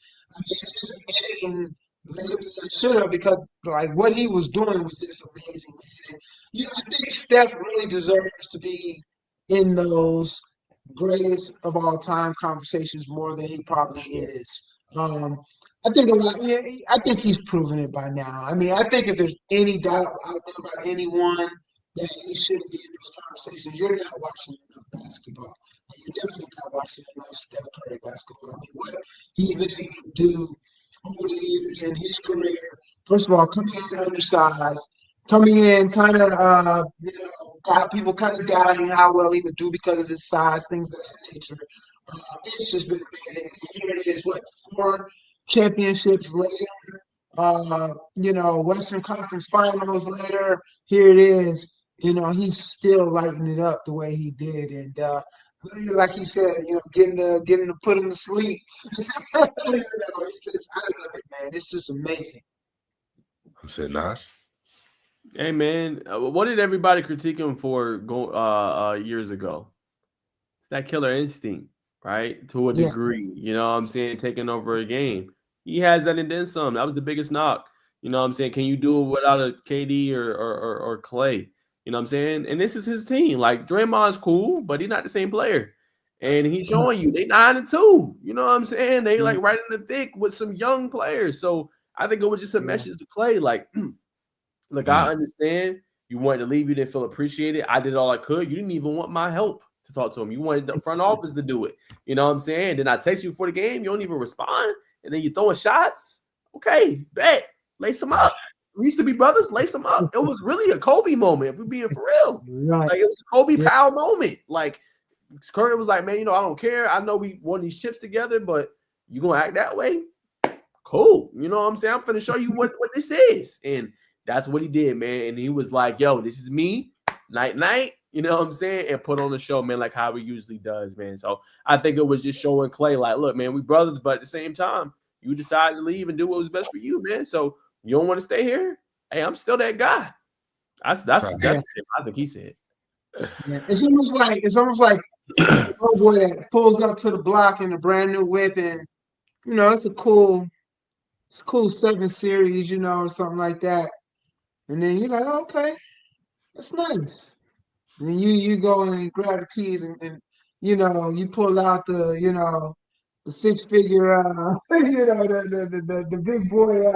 editing later than I should have, because like what he was doing was just amazing, man. And I think Steph really deserves to be in those greatest of all time conversations more than he probably is. I think I think he's proven it by now. I mean, I think if there's any doubt out there about anyone that he shouldn't be in those conversations, you're not watching enough basketball. And you're definitely not watching enough Steph Curry basketball. I mean, what he's been able to do over the years in his career. First of all, coming in undersized, coming in kind of, got people kind of doubting how well he would do because of his size, things of that nature. It's just been amazing. And here it is, 4 championships later, Western Conference Finals later. Here it is. He's still lighting it up the way he did, and like he said, getting to put him to sleep. It's just, I love it, man. It's just amazing. I'm saying, Nash. Hey, man, what did everybody critique him for years ago? That killer instinct, right? To a degree, you know what I'm saying? Taking over a game. He has that and then some. That was the biggest knock. You know what I'm saying? Can you do it without a KD or Clay? You know what I'm saying? And this is his team. Like, Draymond's cool, but he's not the same player. And he's showing you they 9-2. You know what I'm saying? They like right in the thick with some young players. So I think it was just a message to Clay. Like, look, I understand you wanted to leave. You didn't feel appreciated. I did all I could. You didn't even want my help to talk to him. You wanted the front office to do it. You know what I'm saying? Then I text you for the game. You don't even respond. And then you throwing shots. Okay, bet. Lace them up. We used to be brothers. Lace them up. It was really a Kobe moment, if we're being for real. Right. Like, it was a Kobe Powell moment. Like, Curry was like, man, I don't care. I know we won these chips together, but you going to act that way? Cool. You know what I'm saying? I'm finna show you what this is. And that's what he did, man. And he was like, yo, this is me. Night. You know what I'm saying? And put on the show, man, like how he usually does, man. So I think it was just showing Clay, like, look, man, we brothers, but at the same time, you decided to leave and do what was best for you, man. So you don't want to stay here? Hey, I'm still that guy. That's I think he said. Yeah. It's almost like the old boy that pulls up to the block in a brand new whip, and it's a cool 7 series, or something like that. And then you're like, oh, okay, that's nice. And then you go and grab the keys and you pull out the 6-figure the big boy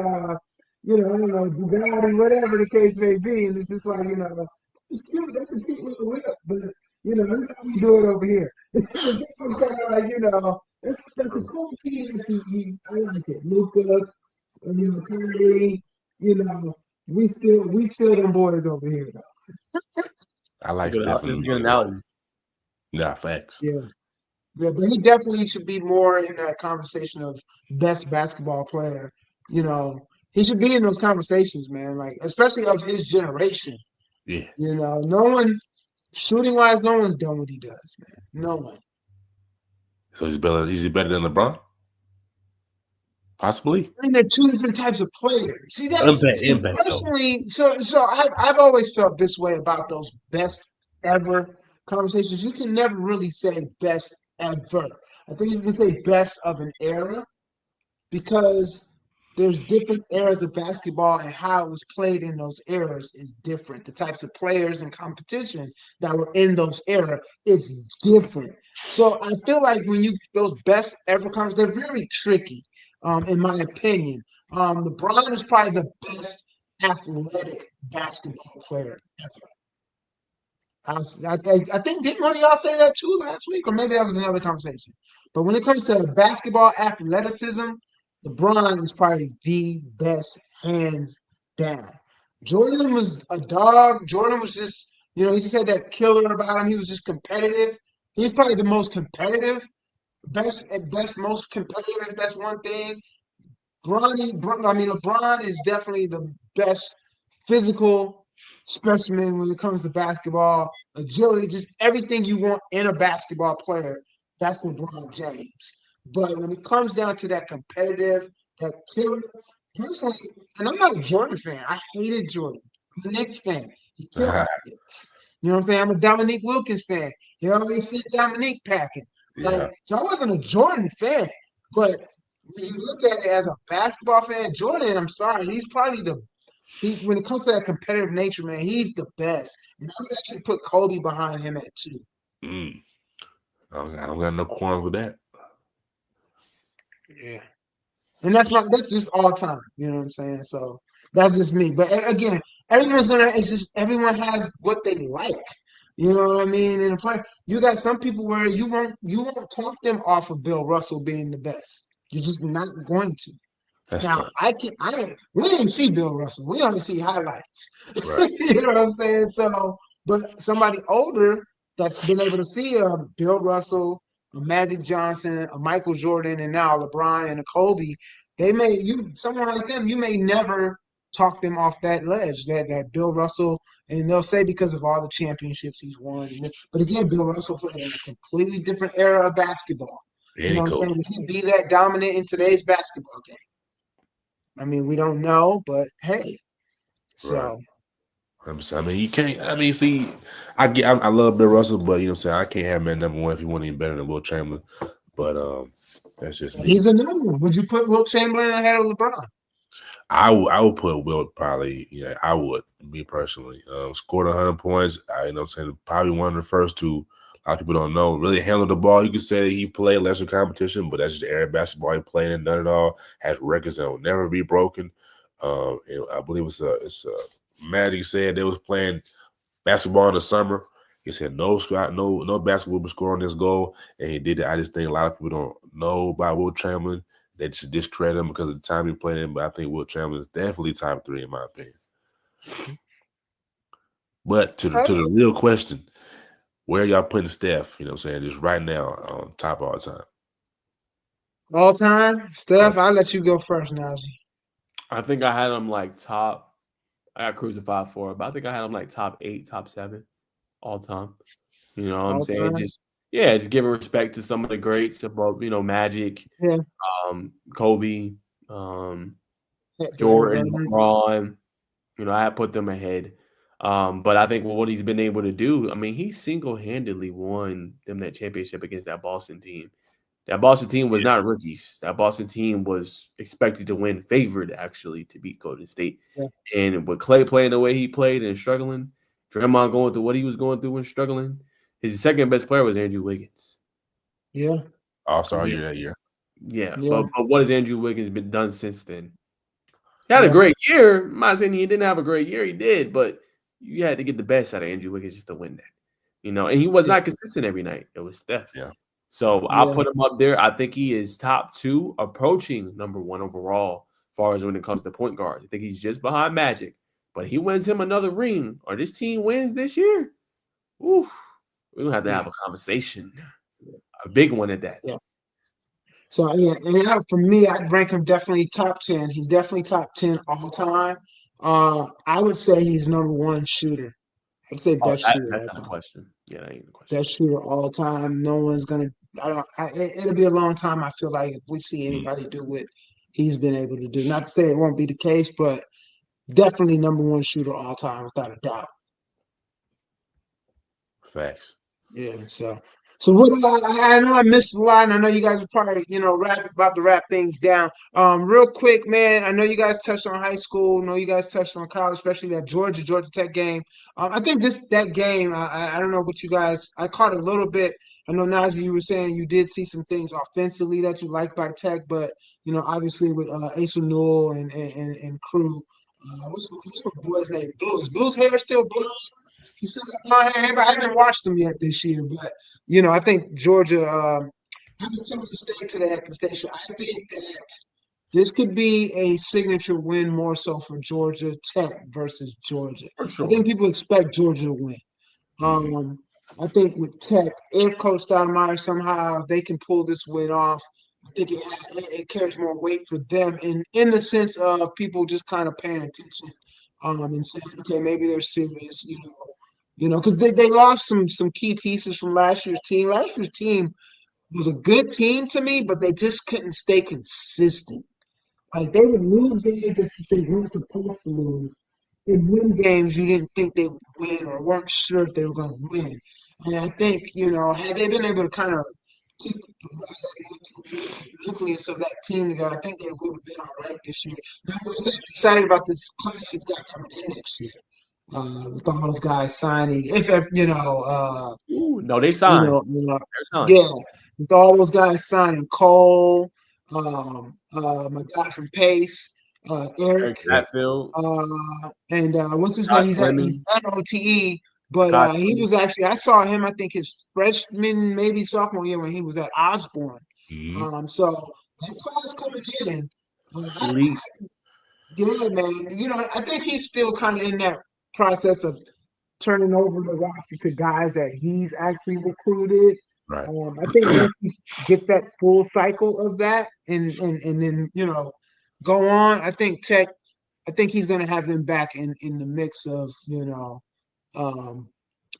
I don't know, Bugatti, whatever the case may be. And it's just like, it's cute. That's a cute little whip, but that's how we do it over here. It's kind of like, that's a cool team that I like it. Luka, Kyrie, we still them boys over here though. I like Steph. That's a good analogy. Yeah, facts. Yeah. Yeah, but he definitely should be more in that conversation of best basketball player. You know, he should be in those conversations, man. Like, especially of his generation. Yeah. You know, no one shooting wise, no one's done what he does, man. No one. So he's better. Is he better than LeBron? Possibly. I mean, they're two different types of players. See, Impact though. personally. So I've always felt this way about those best ever conversations. You can never really say best ever. I think you can say best of an era because there's different eras of basketball and how it was played in those eras is different. The types of players and competition that were in those eras is different. So I feel like when you those best ever conversations, they're very tricky, in my opinion. LeBron is probably the best athletic basketball player ever. I think didn't one of y'all say that too last week, or maybe that was another conversation. But when it comes to basketball athleticism, LeBron is probably the best, hands down. Jordan was a dog. Jordan was just, he just had that killer about him. He was just competitive. He's probably the most competitive, best at best, most competitive. If that's one thing. LeBron is definitely the best physical specimen when it comes to basketball, agility, just everything you want in a basketball player. That's LeBron James. But when it comes down to that competitive, that killer, personally, and I'm not a Jordan fan. I hated Jordan. I'm a Knicks fan. He killed the Knicks. You know what I'm saying? I'm a Dominique Wilkins fan. He always sent Dominique packing. Yeah. So I wasn't a Jordan fan, but when you look at it as a basketball fan, Jordan, I'm sorry, he's probably when it comes to that competitive nature, man, he's the best. And I would actually put Kobe behind him at 2. Mm. I don't got no qualms with that. Yeah. And that's just all time. You know what I'm saying? So that's just me. But again, everyone has what they like. You know what I mean? In a player, you got some people where you won't talk them off of Bill Russell being the best. You're just not going to. That's Now tough. we didn't see Bill Russell. We only see highlights. Right. You know what I'm saying? So, but somebody older that's been able to see a Bill Russell, a Magic Johnson, a Michael Jordan, and now a LeBron and a Kobe, someone like them, you may never talk them off that ledge, that Bill Russell, and they'll say because of all the championships he's won. But again, Bill Russell played in a completely different era of basketball. You know what I'm saying? Would he be that dominant in today's basketball game? I mean, we don't know, but hey, so. Right. I mean, you can't. I mean, see, I love Bill Russell, but you know what I'm saying, I can't have him at number one if he wasn't even better than Wilt Chamberlain. But that's just me. He's another one. Would you put Wilt Chamberlain ahead of LeBron? I would put Wilt probably. Yeah, I would. Me personally, scored 100 points. You know what I'm saying, probably one of the first two. A lot of people don't know. Really handled the ball. You could say he played lesser competition, but that's just the area of basketball he played and done it all. Has records that will never be broken. I believe it's Magic said they was playing basketball in the summer. He said no basketball will score on this goal, and he did it. I just think a lot of people don't know about Wilt Chamberlain. They just discredit him because of the time he played in. But I think Wilt Chamberlain is definitely top 3 in my opinion. But to the real question, where y'all putting Steph? You know what I'm saying? Just right now on top all time. All time? Steph, I'll let you go first, Najee. I think I had him like top. I got crucified for it, but I think I had him like top 8, top 7 all time. You know what I'm saying? Just giving respect to some of the greats above, Magic, Kobe, Jordan, LeBron. I had put them ahead. But I think what he's been able to do, I mean, he single-handedly won them that championship against that Boston team. That Boston team was not rookies. That Boston team was expected to win, favored actually to beat Golden State. Yeah. And with Klay playing the way he played and struggling, Draymond going through what he was going through and struggling, his second best player was Andrew Wiggins. Yeah. All-Star year that year. Yeah. But what has Andrew Wiggins been done since then? He had a great year. I'm not saying he didn't have a great year. He did, but you had to get the best out of Andrew Wiggins just to win that. And he was not consistent every night. It was Steph. Yeah. So I'll put him up there. I think he is top 2, approaching number 1 overall as far as when it comes to point guards. I think he's just behind Magic. But he wins him another ring, or this team wins this year. Ooh, We're gonna have to Yeah. have a conversation, a big one at that. Yeah. So yeah, and for me, I'd rank him definitely top 10. He's definitely top 10 all time. I would say he's number one shooter. I'd say Oh, best shooter that's all not a time. question. Yeah, that ain't the question. Best shooter all time. No one's gonna. I don't. It'll be a long time. I feel like if we see anybody do what he's been able to do. Not to say it won't be the case, but definitely number one shooter all time without a doubt. Facts. Yeah. So what? I know I missed a lot, and I know you guys are probably about to wrap things down. Real quick, man. I know you guys touched on high school. I know you guys touched on college, especially that Georgia Tech game. I think that game. I don't know what you guys. I caught a little bit. I know Najee, you were saying you did see some things offensively that you liked by Tech, but obviously with Asa Newell and crew. What's my boy's name? Blue. Is Blue's hair still blue? He still got blonde hair. I haven't watched them yet this year, but I think Georgia. I was telling the state today at the station. I think that this could be a signature win more so for Georgia Tech versus Georgia. For sure. I think people expect Georgia to win. I think with Tech, if Coach Stoudemire somehow they can pull this win off, I think it carries more weight for them in the sense of people just kind of paying attention and saying, okay, maybe they're serious, because they lost some key pieces from last year's team. Last year's team was a good team to me, but they just couldn't stay consistent. Like they would lose games that they weren't supposed to lose, and win games you didn't think they would win or weren't sure if they were going to win. And I think had they been able to kind of keep the nucleus of that team together, I think they would have been all right this year. Now, I'm excited about this class he's got coming in next year. With all those guys signing, No, they signed. They're signed. yeah, with all those guys signing, Cole, my guy from Pace, Eric, Hatfield, and what's his Josh name? He's at OTE, but he was actually I saw him. I think his freshman, maybe sophomore year when he was at Osborne. So that class coming in, yeah, man. I think he's still kind of in that process of turning over the roster to guys that he's actually recruited. Right. I think once he gets that full cycle of that and then go on, I think he's going to have them back in the mix of a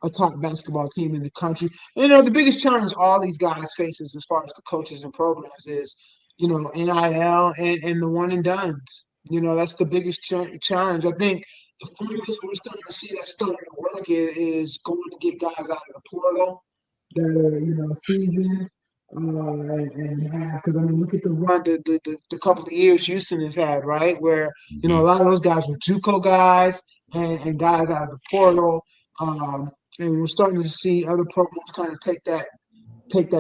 top basketball team in the country. The biggest challenge all these guys faces as far as the coaches and programs is NIL and the one and dones. That's the biggest challenge. I think the formula we're starting to see that's starting to work is going to get guys out of the portal that are seasoned and have, because look at the run the couple of years Houston has had, right, where a lot of those guys were JUCO guys and guys out of the portal, and we're starting to see other programs kind of take that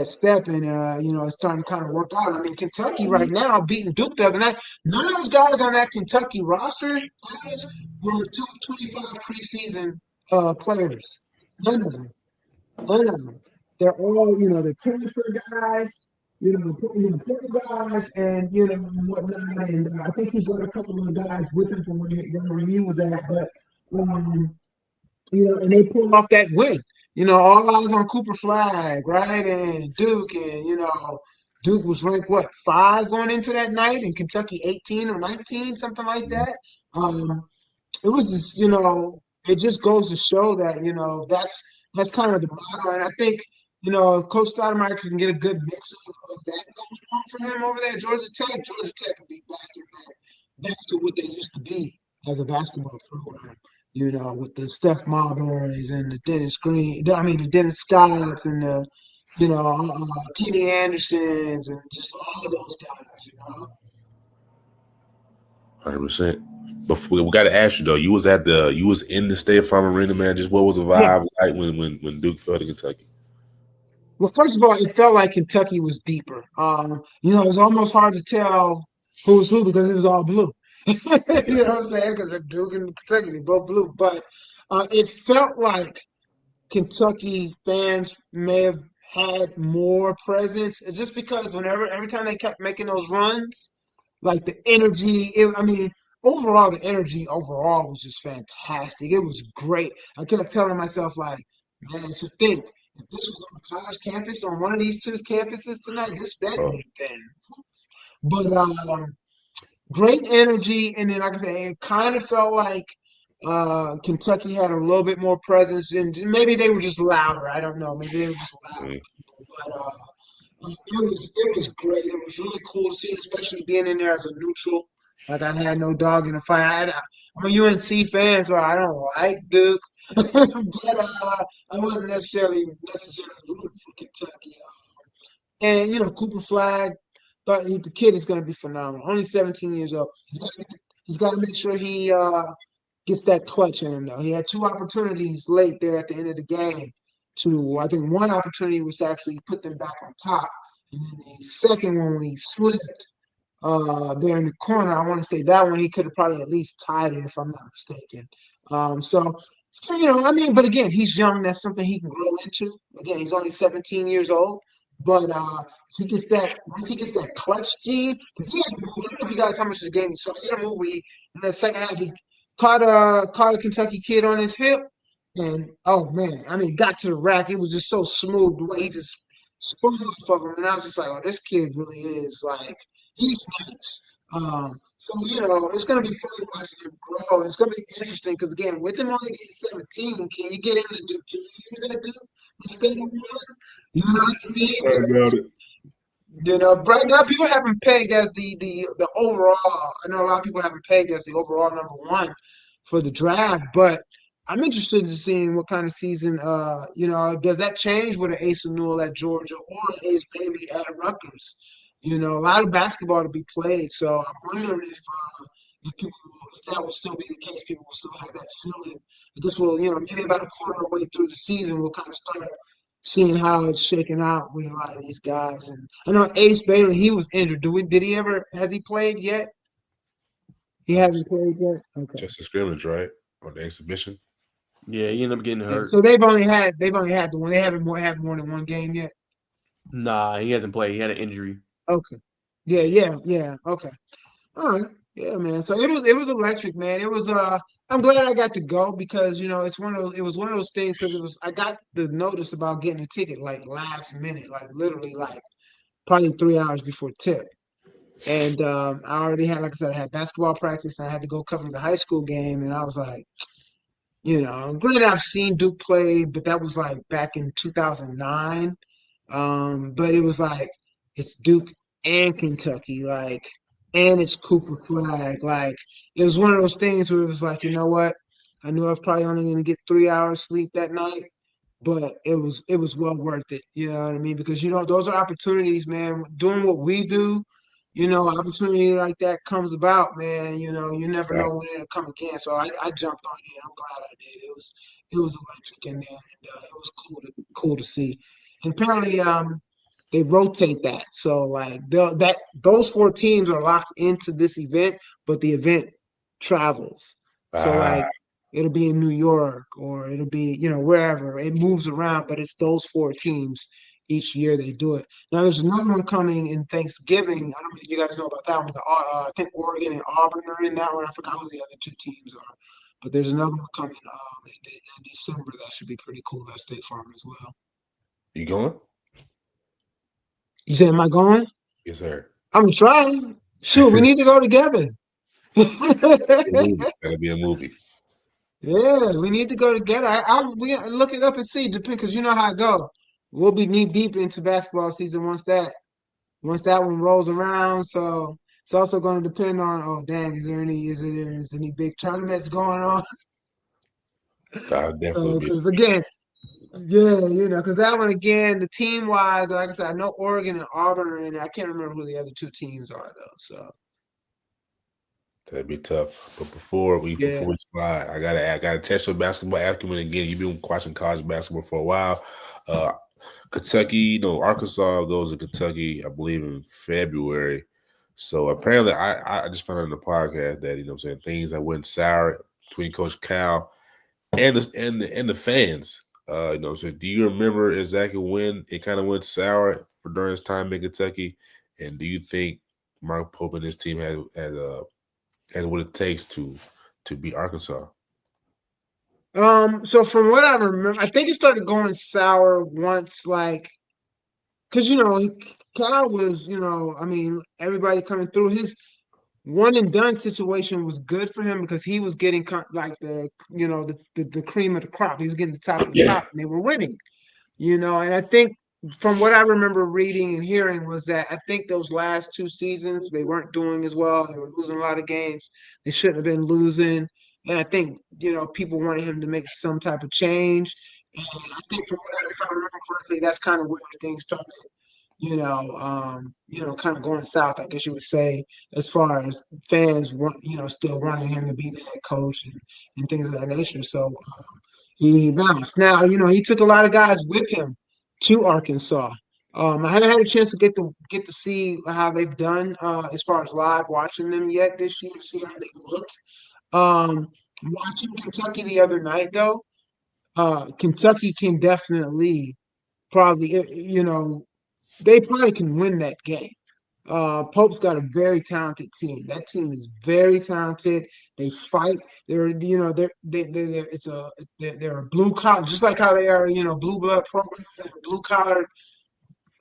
step, and it's starting to kind of work out. Kentucky right now beating Duke the other night. None of those guys on that Kentucky roster guys were top 25 preseason players. None of them. They're all they're transfer guys, portal guys, and and whatnot. And I think he brought a couple of guys with him from where he was at, but and they pulled off that win. All eyes on Cooper Flagg, right? And Duke, and Duke was ranked 5 going into that night, and Kentucky 18 or 19, something like that. It was just, it just goes to show that that's kind of the motto, and I think Coach Stoudemire can get a good mix of that going on for him over there at Georgia Tech. Georgia Tech will be back to what they used to be as a basketball program. With the Steph Marbury's and the Dennis Green, the Dennis Scotts and the, Kenny Andersons and just all those guys, 100%. But we got to ask you though. You was in the State Farm Arena, man. Just what was the vibe like when Duke fell to Kentucky? Well, first of all, it felt like Kentucky was deeper. It was almost hard to tell who was who because it was all blue. You know what I'm saying? Because they're Duke and Kentucky, they both blue. But it felt like Kentucky fans may have had more presence just because every time they kept making those runs, like the energy, overall, the energy overall was just fantastic. It was great. I kept telling myself, like, man, just think, if this was on a college campus, on one of these two campuses tonight, this bet Oh, would have been. But great energy, and then like I said, it kind of felt like Kentucky had a little bit more presence, and maybe they were just louder. I don't know. Maybe they were just louder. mm, But it was great. It was really cool to see, especially being in there as a neutral. Like I had no dog in the fight. I'm a UNC fan, so I don't like Duke, but I wasn't necessarily rooting for Kentucky. And Cooper Flag thought the kid is going to be phenomenal. Only 17 years old. He's got to make sure he gets that clutch in him, though. He had two opportunities late there at the end of the game. I think one opportunity was to actually put them back on top, and then the second one when he slipped there in the corner. I want to say that one he could have probably at least tied it if I'm not mistaken. So I mean, but again, he's young. That's something he can grow into. Again, he's only 17 years old. But once he gets that clutch gene, because he had a move. I don't know if you guys how much of the game he saw. He had a move where in the second half he caught a Kentucky kid on his hip, and oh man, I mean, got to the rack. It was just so smooth the way he just spun off of him, and I was just like, oh, this kid really is like he's nice. So it's gonna be fun watching him grow. It's gonna be interesting because again, with him only being 17, can you get him to do 2 years at Duke instead of one? You know what I mean? sorry about it. Right now people have him pegged as the overall. I know a lot of people have him pegged as the overall number one for the draft, but I'm interested in seeing what kind of season. Does that change with an Ace Newell at Georgia or an Ace Bailey at Rutgers? A lot of basketball to be played, so I'm wondering if that will still be the case. People will still have that feeling. I guess maybe about a quarter of the way through the season, we'll kind of start seeing how it's shaking out with a lot of these guys. And I know Ace Bailey, he was injured. Has he played yet? He Uh, hasn't played yet? Okay. just a scrimmage, right? On the exhibition. Yeah, he ended up getting Yeah, hurt. so they've only had the one. They haven't had more than one game yet. Nah, he hasn't played. He had an injury. Okay. Yeah. Okay. All right. Yeah, man. So it was electric, man. I'm glad I got to go because it was one of those things because I got the notice about getting a ticket like last minute, like literally like probably 3 hours before tip. And I already had, like I said, I had basketball practice and I had to go cover the high school game. And I was like, granted, I've seen Duke play, but that was like back in 2009. But it was like, it's Duke and Kentucky, like, and it's Cooper Flag. Like, it was one of those things where it was like, you know what? I knew I was probably only going to get 3 hours sleep that night, but it was well worth it. You know what I mean? Because those are opportunities, man. Doing what we do, opportunity like that comes about, man. You never Right. know when it'll come again. So I jumped on it. I'm glad I did. It was electric in there, and it was cool to see. And apparently, they rotate that. So like those four teams are locked into this event, but the event travels. So Ah, like it'll be in New York or it'll be, wherever. It moves around, but it's those four teams each year they do it. Now there's another one coming in Thanksgiving. I don't know if you guys know about that one. I think Oregon and Auburn are in that one. I forgot who the other two teams are. But there's another one coming in December that should be pretty cool at State Farm as well. you going? You say, am I going? Yes, sir. I'm gonna try. Sure, we need to go together. That'll be a movie. Yeah, we need to go together. We look it up and see. Depend because you know how it go. We'll be knee deep into basketball season once that one rolls around. So it's also going to depend on. Oh, dang! Is any big tournaments going on? That'll definitely So be. because again, yeah, because that one again, the team wise, like I said, I know Oregon and Auburn are in it. I can't remember who the other two teams are though. So That'd be tough. But before we yeah. slide, I gotta test your basketball acumen again. You've been watching college basketball for a while. Kentucky, Arkansas goes to Kentucky, I believe, in February. So apparently, I just found out in the podcast that what I'm saying, things that went sour between Coach Cal and the fans. So do you remember exactly when it kind of went sour during his time in Kentucky? And do you think Mark Pope and his team has what it takes to beat Arkansas? So from what I remember, I think it started going sour once, like, because Cal was, I mean, everybody coming through his one and done situation was good for him because he was getting like the cream of the crop. He was getting the top of the Yeah. crop, and they were winning. And I think from what I remember reading and hearing was that I think those last 2 seasons they weren't doing as well. They were losing a lot of games they shouldn't have been losing. And I think, people wanted him to make some type of change. And I think if I remember correctly, that's kind of where things started, kind of going south, I guess you would say, as far as fans want, still wanting him to be the head coach and things of that nature. So he bounced. Now, he took a lot of guys with him to Arkansas. I haven't had a chance to get to see how they've done as far as live watching them yet this year to see how they look. Watching Kentucky the other night though, Kentucky can definitely probably they probably can win that game. Pope's got a very talented team. That team is very talented. They fight. They're you know they're it's a they're a blue collar, just like how they are blue blood programs. They're blue collar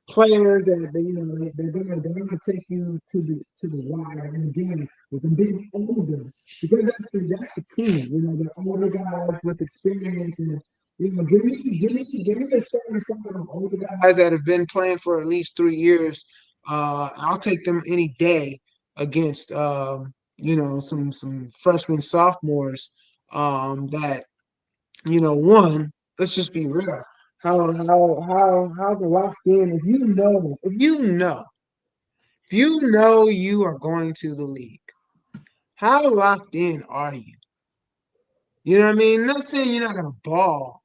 players that they're gonna take you to the wire and again with them being older because that's the key. They're older guys with experience and give me a starting five of older guys that have been playing for at least 3 years. I'll take them any day against some freshmen sophomores that one, let's just be real. How locked in if you know you are going to the league, how locked in are you? You know what I mean? Not saying you're not gonna ball,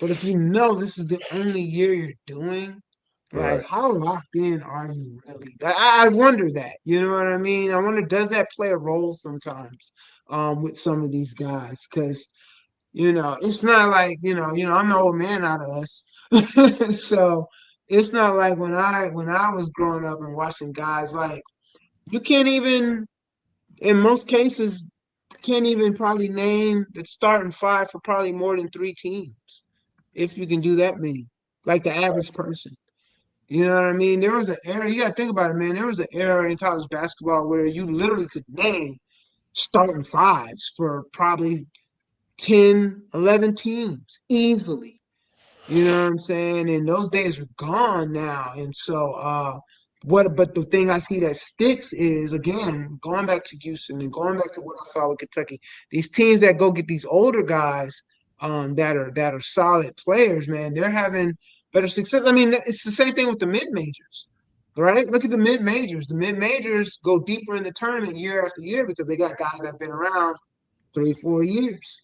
but if you know this is the only year you're doing, like Right. how locked in are you really? I wonder that. You know what I mean? I wonder does that play a role sometimes with some of these guys? Because it's not like, I'm the old man out of us. So it's not like when I was growing up and watching guys like you can't even in most cases can't even probably name the starting five for probably more than 3 teams if you can do that many, like the average person. You know what I mean? There was an era, you gotta think about it, man. There was an era in college basketball where you literally could name starting fives for probably 10, 11 teams easily. You know what I'm saying? And those days are gone now. And so but the thing I see that sticks is again, going back to Houston and going back to what I saw with Kentucky, these teams that go get these older guys that are solid players, man, they're having better success. I mean, it's the same thing with the mid majors. Right? Look at the mid majors. The mid majors go deeper in the tournament year after year because they got guys that have been around 3, 4 years.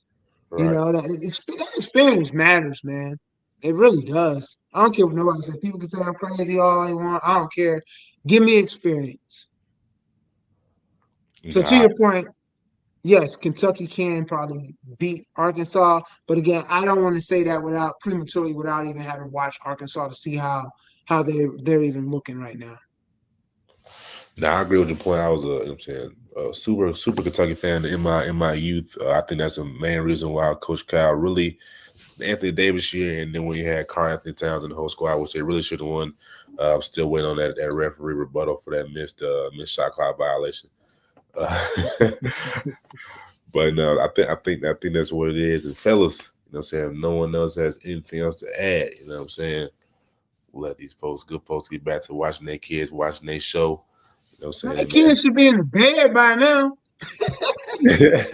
Right. That experience matters, man. It really does. I don't care what nobody says. People can say I'm crazy all they want. I don't care. Give me experience. So to Nah. your point, yes, Kentucky can probably beat Arkansas, but again, I don't want to say that without even having watched Arkansas to see how they're even looking right now. Now I agree with your point. I was I'm saying a super Kentucky fan in my youth. I think that's the main reason why Coach Cal really Anthony Davis year, and then when you had Karl Anthony Towns in the whole squad, which they really should have won. I'm still waiting on that referee rebuttal for that missed shot clock violation. But no, I think that's what it is. And fellas, what I'm saying, if no one else has anything else to add, what I'm saying, we'll let these good folks get back to watching their kids, watching their show. My Saying, kids should be in the bed by now. man.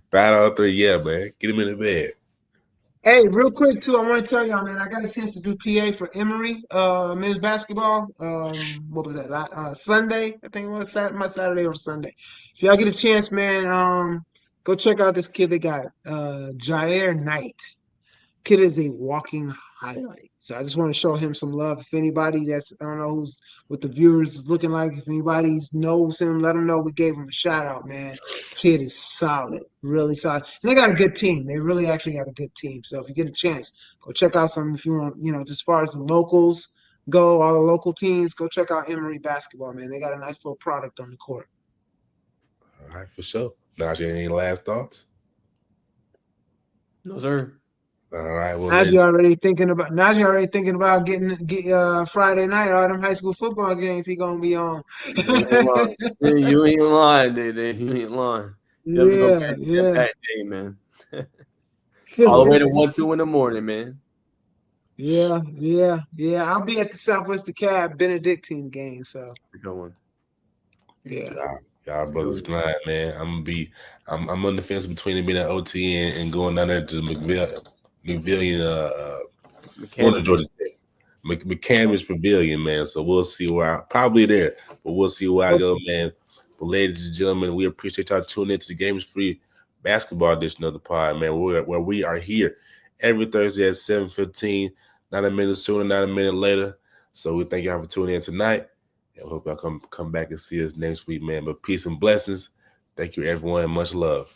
Battle out 3, yeah, man. Get him in the bed. Hey, real quick too, I want to tell y'all, man, I got a chance to do PA for Emory men's basketball. What was that? Sunday, I think it was my Saturday or Sunday. If y'all get a chance, man, go check out this kid they got, Jair Knight. Kid is a walking highlight. So I just want to show him some love. If anybody I don't know who's what the viewers is looking like, if anybody knows him, let him know we gave him a shout out, man. Kid is solid, really solid. And they got a good team. They really actually got a good team. So if you get a chance, go check out some if you want, just as far as the locals go, all the local teams, go check out Emory basketball, man. They got a nice little product on the court. All right, for sure. Najee, any last thoughts? No, sir. All right. Well, Now you're already thinking about. Now you're already thinking about get Friday night all them high school football games he gonna be on. You ain't lying, dude. You ain't lying. Definitely gonna Yeah, be a yeah. bad day, man. All the way to 1-2 in the morning, man. Yeah. I'll be at the Southwest DeKalb Benedictine game, so That's a good one. yeah. Y'all brothers grind, man. I'm on the fence between being at OT and going down there to McPavilion, going to Georgia Tech. McCamish Pavilion, man. So we'll see where probably there, but we'll see where I go, man. But ladies and gentlemen, we appreciate y'all tuning into the Games Free Basketball edition of the pod, man. Where we are here every Thursday at 7:15, not a minute sooner, not a minute later. So we thank y'all for tuning in tonight. And we hope y'all come back and see us next week, man. But peace and blessings. Thank you, everyone, and much love.